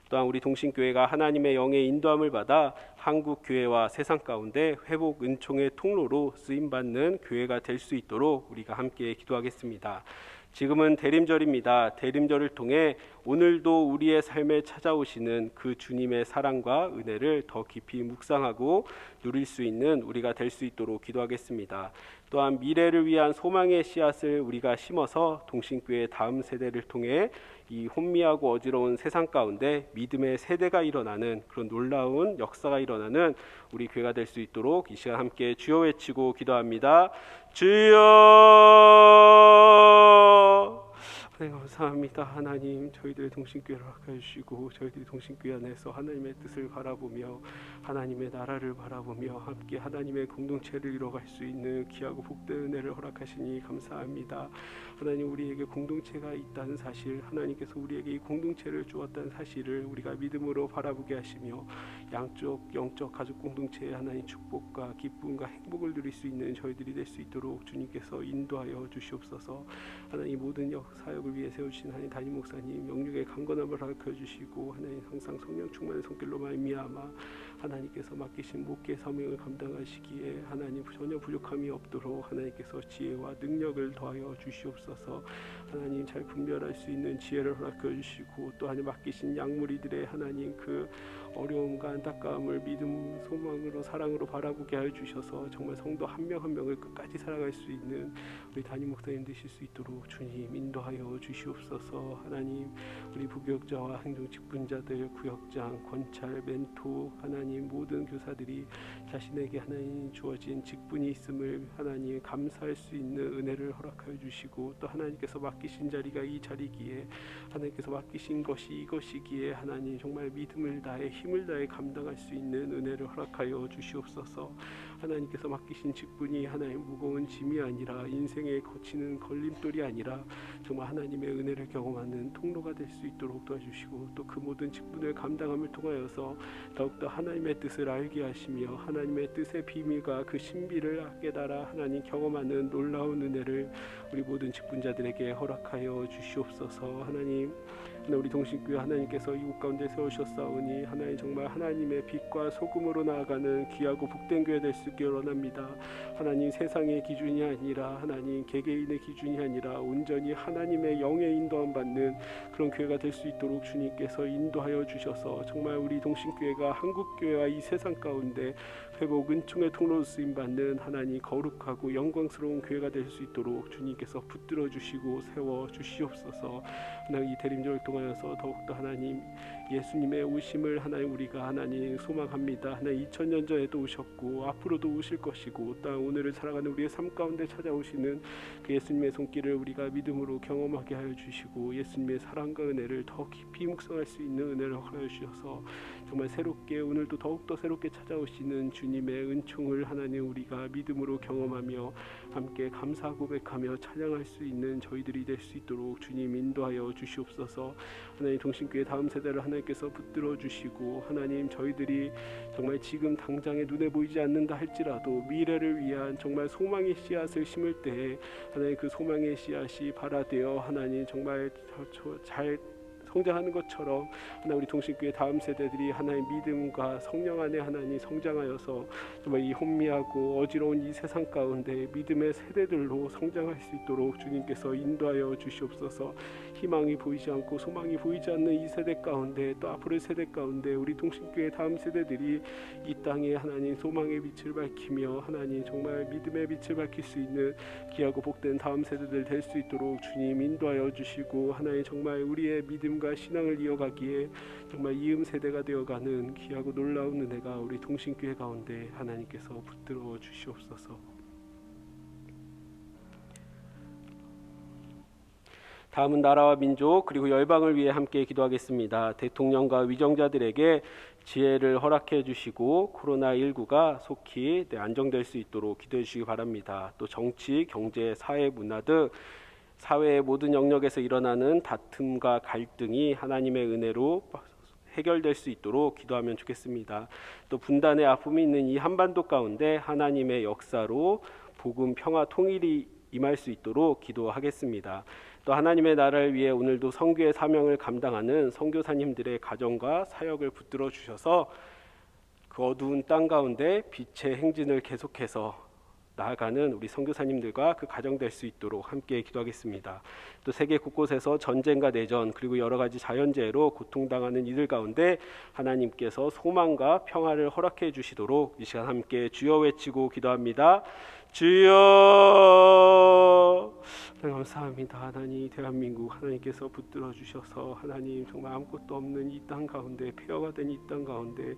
또한 우리 동신교회가 하나님의 영의 인도함을 받아 한국 교회와 세상 가운데 회복 은총의 통로로 쓰임받는 교회가 될 수 있도록 우리가 함께 기도하겠습니다. 지금은 대림절입니다. 대림절을 통해 오늘도 우리의 삶에 찾아오시는 그 주님의 사랑과 은혜를 더 깊이 묵상하고 누릴 수 있는 우리가 될 수 있도록 기도하겠습니다. 또한 미래를 위한 소망의 씨앗을 우리가 심어서 동신교회 다음 세대를 통해 이 혼미하고 어지러운 세상 가운데 믿음의 세대가 일어나는 그런 놀라운 역사가 일어나는 우리 교회가 될 수 있도록 이 시간 함께 주여 외치고 기도합니다. 주여! 네, 감사합니다. 하나님 저희들의 동신교회를 허락해 주시고 저희들이 동신교회 안에서 하나님의 뜻을 바라보며 하나님의 나라를 바라보며 함께 하나님의 공동체를 이뤄갈 수 있는 귀하고 복된 은혜를 허락하시니 감사합니다. 하나님 우리에게 공동체가 있다는 사실, 하나님께서 우리에게 이 공동체를 주었다는 사실을 우리가 믿음으로 바라보게 하시며 양쪽 영적 가족 공동체의 하나님 축복과 기쁨과 행복을 누릴 수 있는 저희들이 될 수 있도록 주님께서 인도하여 주시옵소서. 하나님 모든 사역을 위해 세우신 하나님 담임 목사님 영육의 강건함을 허락해 주시고 하나님 항상 성령 충만의 손길로 말미암아 하나님께서 맡기신 목회 사명을 감당하시기에 하나님 전혀 부족함이 없도록 하나님께서 지혜와 능력을 더하여 주시옵소서. 하나님 잘 분별할 수 있는 지혜를 허락해 주시고 또 하나님 맡기신 양무리들의 하나님 그 어려움과 안타까움을 믿음, 소망으로 사랑으로 바라보게 하여 주셔서 정말 성도 한 명 한 명을 끝까지 사랑할 수 있는 우리 담임 목사님 되실 수 있도록 주님 인도하여 주시옵소서. 하나님 우리 부교육자와 행정 직분자들, 구역장, 권찰, 멘토 하나님 모든 교사들이 자신에게 하나님 주어진 직분이 있음을 하나님 감사할 수 있는 은혜를 허락하여 주시고 또 하나님께서 맡기신 자리가 이 자리기에 하나님께서 맡기신 것이 이것이기에 하나님 정말 믿음을 다해 힘을 다해 감당할 수 있는 은혜를 허락하여 주시옵소서. 하나님께서 맡기신 직분이 하나님 무거운 짐이 아니라 인생에 거치는 걸림돌이 아니라 정말 하나님의 은혜를 경험하는 통로가 될 수 있도록 도와주시고 또 그 모든 직분을 감당함을 통하여서 더욱더 하나님의 뜻을 알게 하시며 하나님의 뜻의 비밀과 그 신비를 깨달아 하나님 경험하는 놀라운 은혜를 우리 모든 직분자들에게 허락하여 주시옵소서. 하나님 우리 동신교회 하나님께서 이곳 가운데 세우셨사오니 하나님 정말 하나님의 빛과 소금으로 나아가는 귀하고 복된 교회 될 수 있기를 원합니다. 하나님 세상의 기준이 아니라 하나님 개개인의 기준이 아니라 온전히 하나님의 영의 인도함 받는 그런 교회가 될 수 있도록 주님께서 인도하여 주셔서 정말 우리 동신교회가 한국교회와 이 세상 가운데 회복 은총의 통로로 쓰임 받는 하나님 거룩하고 영광스러운 교회가 될 수 있도록 주님께서 붙들어 주시고 세워 주시옵소서. 하나님 이 대림절을 통하여서 더욱더 하나님 예수님의 오심을 하나님 우리가 하나님 소망합니다. 하나님 2000년 전에도 오셨고 앞으로도 오실 것이고 또 오늘을 살아가는 우리의 삶 가운데 찾아오시는 그 예수님의 손길을 우리가 믿음으로 경험하게 하여 주시고 예수님의 사랑과 은혜를 더 깊이 묵상할 수 있는 은혜를 허락하여 주셔서 정말 새롭게 오늘도 더욱더 새롭게 찾아오시는 주님의 은총을 하나님 우리가 믿음으로 경험하며 함께 감사 고백하며 찬양할 수 있는 저희들이 될 수 있도록 주님 인도하여 주시옵소서. 하나님 동신교회 다음 세대를 하나님께서 붙들어 주시고 하나님 저희들이 정말 지금 당장에 눈에 보이지 않는다 할지라도 미래를 위한 정말 소망의 씨앗을 심을 때에 하나님 그 소망의 씨앗이 발아되어 하나님 정말 잘 성장하는 것처럼 하나님 우리 동신교회 다음 세대들이 하나님 믿음과 성령 안에 하나님 성장하여서 정말 이 혼미하고 어지러운 이 세상 가운데 믿음의 세대들로 성장할 수 있도록 주님께서 인도하여 주시옵소서. 희망이 보이지 않고 소망이 보이지 않는 이 세대 가운데 또 앞으로의 세대 가운데 우리 동신교회 다음 세대들이 이 땅에 하나님 소망의 빛을 밝히며 하나님 정말 믿음의 빛을 밝힐 수 있는 귀하고 복된 다음 세대들 될 수 있도록 주님 인도하여 주시고 하나님 정말 우리의 믿음과 신앙을 이어가기에 정말 이음 세대가 되어가는 귀하고 놀라운 은혜가 우리 동신교회 가운데 하나님께서 붙들어 주시옵소서. 다음은 나라와 민족 그리고 열방을 위해 함께 기도하겠습니다. 대통령과 위정자들에게 지혜를 허락해 주시고 코로나19가 속히 안정될 수 있도록 기도해 주시기 바랍니다. 또 정치, 경제, 사회, 문화 등 사회의 모든 영역에서 일어나는 다툼과 갈등이 하나님의 은혜로 해결될 수 있도록 기도하면 좋겠습니다. 또 분단의 아픔이 있는 이 한반도 가운데 하나님의 역사로 복음, 평화, 통일이 임할 수 있도록 기도하겠습니다. 또 하나님의 나라를 위해 오늘도 선교의 사명을 감당하는 선교사님들의 가정과 사역을 붙들어 주셔서 그 어두운 땅 가운데 빛의 행진을 계속해서 나아가는 우리 선교사님들과 그 가정 될 수 있도록 함께 기도하겠습니다. 또 세계 곳곳에서 전쟁과 내전 그리고 여러 가지 자연재해로 고통당하는 이들 가운데 하나님께서 소망과 평화를 허락해 주시도록 이 시간 함께 주여 외치고 기도합니다. 주여. 감사합니다. 하나님 대한민국 하나님께서 붙들어 주셔서 하나님 정말 아무것도 없는 이 땅 가운데 폐허가 된 이 땅 가운데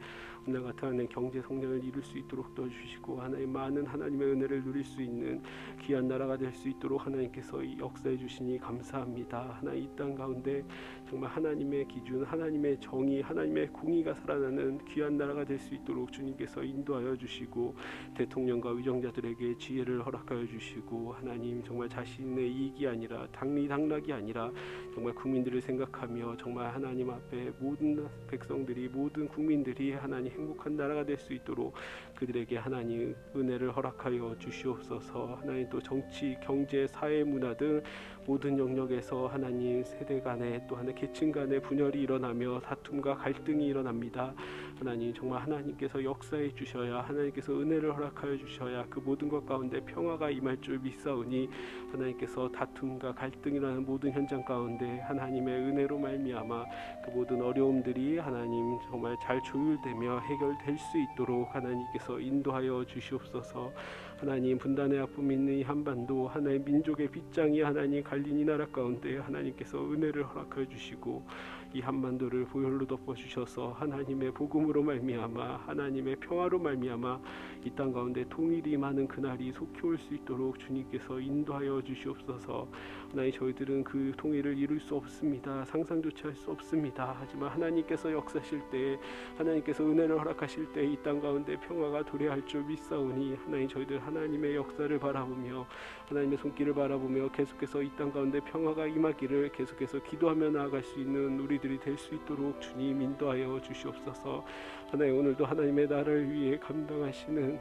오늘 같은 하나님 경제 성장을 이룰 수 있도록 도와주시고 하나님 많은 하나님의 은혜를 누릴 수 있는 귀한 나라가 될 수 있도록 하나님께서 역사해 주시니 감사합니다. 하나님 이 땅 가운데 정말 하나님의 기준, 하나님의 정의, 하나님의 공의가 살아나는 귀한 나라가 될 수 있도록 주님께서 인도하여 주시고 대통령과 위정자들에게 지혜를 허락하여 주시고 하나님 정말 자신의 이익이 아니라 당리당락이 아니라 정말 국민들을 생각하며 정말 하나님 앞에 모든 백성들이 모든 국민들이 하나님 행복한 나라가 될 수 있도록 그들에게 하나님 은혜를 허락하여 주시옵소서. 하나님 또 정치, 경제, 사회, 문화 등 모든 영역에서 하나님 세대 간에 또 하나님 계층 간의 분열이 일어나며 다툼과 갈등이 일어납니다. 하나님 정말 하나님께서 역사해 주셔야 하나님께서 은혜를 허락하여 주셔야 그 모든 것 가운데 평화가 임할 줄 믿사오니 하나님께서 다툼과 갈등이라는 모든 현장 가운데 하나님의 은혜로 말미암아 그 모든 어려움들이 하나님 정말 잘 조율되며 해결될 수 있도록 하나님께서 인도하여 주시옵소서. 하나님 분단의 아픔이 있는 이 한반도 하나님 민족의 빗장이 하나님 갈린 이 나라 가운데 하나님께서 은혜를 허락하여 주시고 이 한반도를 보혈로 덮어주셔서 하나님의 복음으로 말미암아 하나님의 평화로 말미암아 이 땅 가운데 통일이 많은 그날이 속히 올 수 있도록 주님께서 인도하여 주시옵소서. 하나님 저희들은 그 통일을 이룰 수 없습니다. 상상조차 할 수 없습니다. 하지만 하나님께서 역사하실 때 하나님께서 은혜를 허락하실 때 이 땅 가운데 평화가 도래할 줄 믿사오니 하나님 저희들 하나님의 역사를 바라보며 하나님의 손길을 바라보며 계속해서 이 땅 가운데 평화가 임하기를 계속해서 기도하며 나아갈 수 있는 우리들이 될 수 있도록 주님 인도하여 주시옵소서. 하나님 오늘도 하나님의 나라를 위해 감당하시는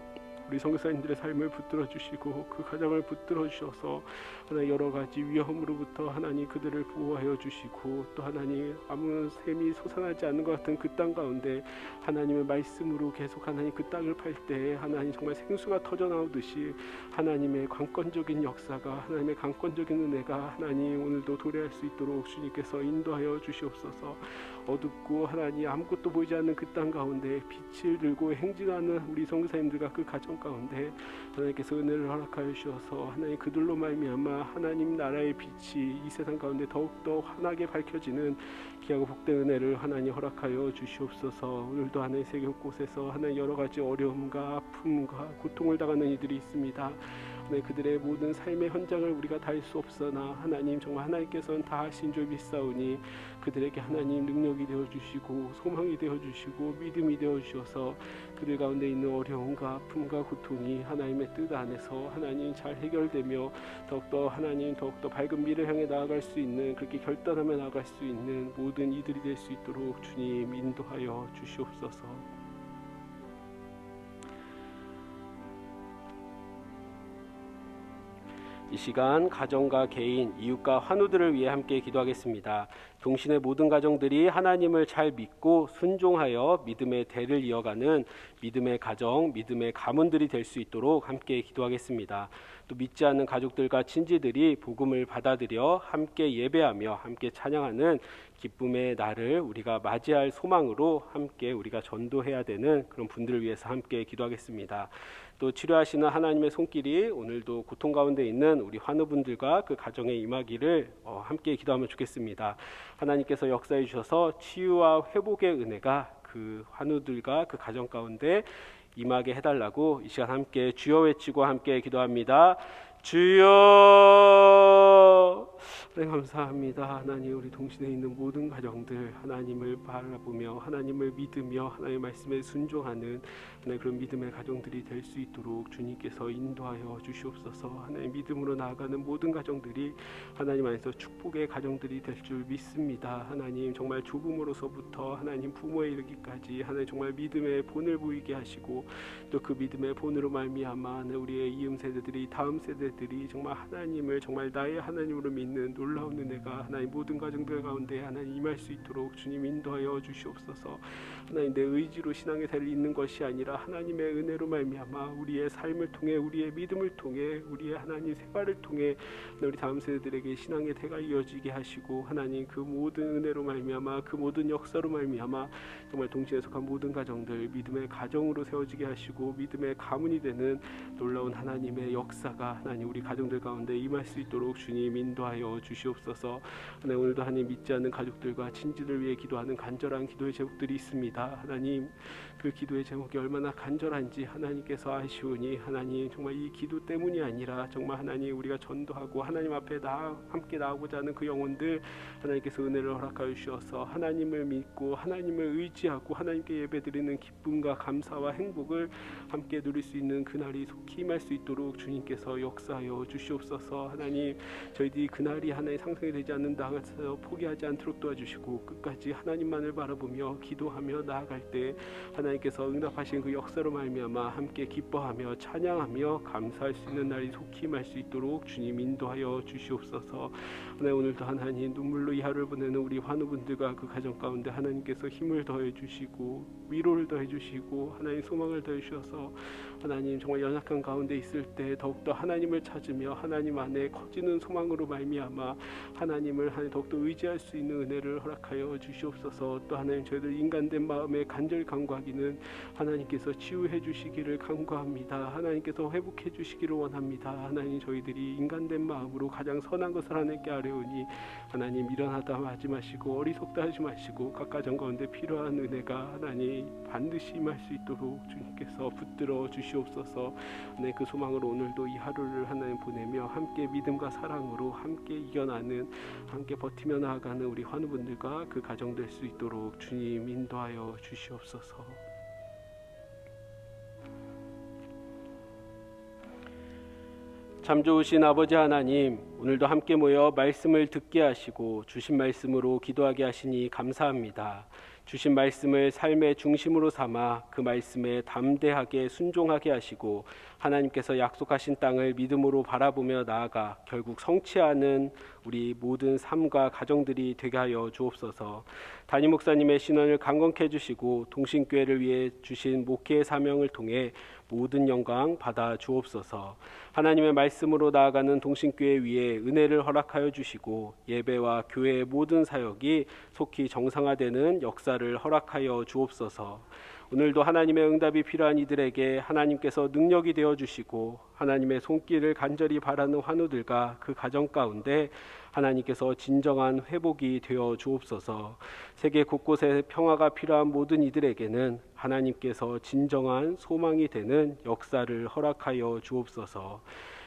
우리 선교사님들의 삶을 붙들어 주시고 그 가정을 붙들어 주셔서 하나님 여러 가지 위험으로부터 하나님 그들을 보호하여 주시고 또 하나님 아무 샘이 솟아나지 않는 것 같은 그 땅 가운데 하나님의 말씀으로 계속 하나님 그 땅을 팔 때 하나님 정말 생수가 터져 나오듯이 하나님의 강권적인 역사가 하나님의 강권적인 은혜가 하나님 오늘도 도래할 수 있도록 주님께서 인도하여 주시옵소서. 어둡고 하나님 아무것도 보이지 않는 그 땅 가운데 빛을 들고 행진하는 우리 선교사님들과 그 가정 세상 가운데 하나님께서 은혜를 허락하여 주셔서 하나님 그들로 말미암아 하나님 나라의 빛이 이 세상 가운데 더욱더 환하게 밝혀지는 귀하고 복된 은혜를 하나님 허락하여 주시옵소서. 오늘도 하나님 세계 곳곳에서 하나님 여러 가지 어려움과 아픔과 고통을 당하는 이들이 있습니다. 하나님 그들의 모든 삶의 현장을 우리가 다 알 수 없으나 하나님 정말 하나님께서는 다 하신 줄 믿사오니 그들에게 하나님 능력이 되어주시고 소망이 되어주시고 믿음이 되어주셔서 그들 가운데 있는 어려움과 아픔과 고통이 하나님의 뜻 안에서 하나님 잘 해결되며 더욱더 하나님 더욱더 밝은 미래 향해 나아갈 수 있는 그렇게 결단하며 나아갈 수 있는 모든 이들이 될 수 있도록 주님 인도하여 주시옵소서. 이 시간 가정과 개인, 이웃과 환우들을 위해 함께 기도하겠습니다. 동신의 모든 가정들이 하나님을 잘 믿고 순종하여 믿음의 대를 이어가는 믿음의 가정, 믿음의 가문들이 될 수 있도록 함께 기도하겠습니다. 또 믿지 않는 가족들과 친지들이 복음을 받아들여 함께 예배하며 함께 찬양하는 기쁨의 날을 우리가 맞이할 소망으로 함께 우리가 전도해야 되는 그런 분들을 위해서 함께 기도하겠습니다. 또 치료하시는 하나님의 손길이 오늘도 고통 가운데 있는 우리 환우분들과 그 가정에 임하기를 함께 기도하면 좋겠습니다. 하나님께서 역사해 주셔서 치유와 회복의 은혜가 그 환우들과 그 가정 가운데 임하게 해달라고 이 시간 함께 주여 외치고 함께 기도합니다. 주여. 네, 감사합니다. 하나님 우리 동신에 있는 모든 가정들 하나님을 바라보며 하나님을 믿으며 하나님의 말씀에 순종하는 하나님 그런 믿음의 가정들이 될 수 있도록 주님께서 인도하여 주시옵소서. 하나님 믿음으로 나아가는 모든 가정들이 하나님 안에서 축복의 가정들이 될 줄 믿습니다. 하나님 정말 조부모로서부터 하나님 부모에 이르기까지 하나님 정말 믿음의 본을 보이게 하시고 또 그 믿음의 본으로 말미암아 우리의 이음 세대들이 다음 세대들이 정말 하나님을 정말 나의 하나님으로 믿는 놀라운 은혜가 하나님 모든 가정들 가운데 하나님 임할 수 있도록 주님 인도하여 주시옵소서. 하나님 내 의지로 신앙의 대를 잇는 것이 아니라 하나님의 은혜로 말미암아 우리의 삶을 통해 우리의 믿음을 통해 우리의 하나님 생활을 통해 우리 다음 세대들에게 신앙의 대가 이어지게 하시고 하나님 그 모든 은혜로 말미암아 그 모든 역사로 말미암아 정말 동시에 속한 모든 가정들 믿음의 가정으로 세워지게 하시고 믿음의 가문이 되는 놀라운 하나님의 역사가 하나님 우리 가정들 가운데 임할 수 있도록 주님 인도하여 주시옵소서. 하나님 오늘도 하나님 믿지 않는 가족들과 친지들 위해 기도하는 간절한 기도의 제목들이 있습니다. 하나님 그 기도의 제목이 얼마나 간절한지 하나님께서 아시오니 하나님 정말 이 기도 때문이 아니라 정말 하나님 우리가 전도하고 하나님 앞에 함께 나아오고자 하는 그 영혼들 하나님께서 은혜를 허락하여 주셔서 하나님을 믿고 하나님을 의지하고 하나님께 예배드리는 기쁨과 감사와 행복을 함께 누릴 수 있는 그날이 속히 임할 수 있도록 주님께서 역사하여 주시옵소서. 하나님 저희들이 그날이 하나님 상상이 되지 않는다 해서 포기하지 않도록 도와주시고 끝까지 하나님만을 바라보며 기도하며 나아갈 때 하나님께서 응답하신 그 역사로 말미암아 함께 기뻐하며 찬양하며 감사할 수 있는 날이 속히 임할 수 있도록 주님 인도하여 주시옵소서. 하나님 오늘도 하나님 눈물로 이 하루를 보내는 우리 환우분들과 그 가정 가운데 하나님께서 힘을 더해 주시고 위로를 더해 주시고 하나님 소망을 더해 주셔서 하나님 정말 연약한 가운데 있을 때 더욱더 하나님을 찾으며 하나님 안에 커지는 소망으로 말미암아 하나님을 더욱더 의지할 수 있는 은혜를 허락하여 주시옵소서. 또 하나님 저희들 인간된 마음에 간절히 간구하기는 하나님께서 치유해 주시기를 간구합니다. 하나님께서 회복해 주시기를 원합니다. 하나님 저희들이 인간된 마음으로 가장 선한 것을 하나님께 아뢰오니 하나님 일어나다 하지 마시고 어리석다 하지 마시고 각 가정 가운데 필요한 은혜가 하나님 반드시 임할 수 있도록 주님께서 붙들어 주시옵소서. 네, 그 소망으로 오늘도 이 하루를 하나님 보내며 함께 믿음과 사랑으로 함께 이겨나는 함께 버티며 나아가는 우리 환우분들과 그 가정 될 수 있도록 주님 인도하여 주시옵소서. 참 좋으신 아버지 하나님, 오늘도 함께 모여 말씀을 듣게 하시고 주신 말씀으로 기도하게 하시니 감사합니다. 주신 말씀을 삶의 중심으로 삼아 그 말씀에 담대하게 순종하게 하시고 하나님께서 약속하신 땅을 믿음으로 바라보며 나아가 결국 성취하는 우리 모든 삶과 가정들이 되게 하여 주옵소서. 담임 목사님의 신원을 강건케 해주시고 동신교회를 위해 주신 목회의 사명을 통해 모든 영광 받아 주옵소서. 하나님의 말씀으로 나아가는 동신교회 위에 은혜를 허락하여 주시고 예배와 교회의 모든 사역이 속히 정상화되는 역사를 허락하여 주옵소서. 오늘도 하나님의 응답이 필요한 이들에게 하나님께서 능력이 되어주시고 하나님의 손길을 간절히 바라는 환우들과 그 가정 가운데 하나님께서 진정한 회복이 되어 주옵소서. 세계 곳곳에 평화가 필요한 모든 이들에게는 하나님께서 진정한 소망이 되는 역사를 허락하여 주옵소서.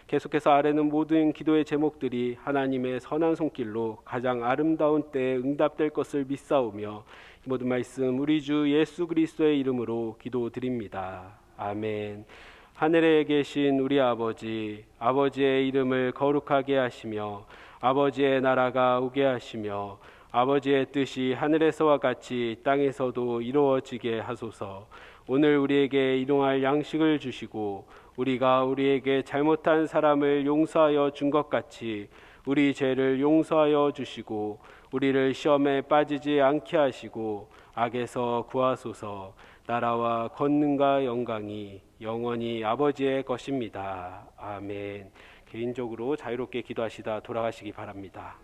계속해서 아래는 모든 기도의 제목들이 하나님의 선한 손길로 가장 아름다운 때에 응답될 것을 믿사오며 이 모든 말씀 우리 주 예수 그리스도의 이름으로 기도드립니다. 아멘. 하늘에 계신 우리 아버지, 아버지의 이름을 거룩하게 하시며 아버지의 나라가 오게 하시며 아버지의 뜻이 하늘에서와 같이 땅에서도 이루어지게 하소서. 오늘 우리에게 일용할 양식을 주시고 우리가 우리에게 잘못한 사람을 용서하여 준 것 같이 우리 죄를 용서하여 주시고 우리를 시험에 빠지지 않게 하시고 악에서 구하소서. 나라와 권능과 영광이 영원히 아버지의 것입니다. 아멘. 개인적으로 자유롭게 기도하시다 돌아가시기 바랍니다.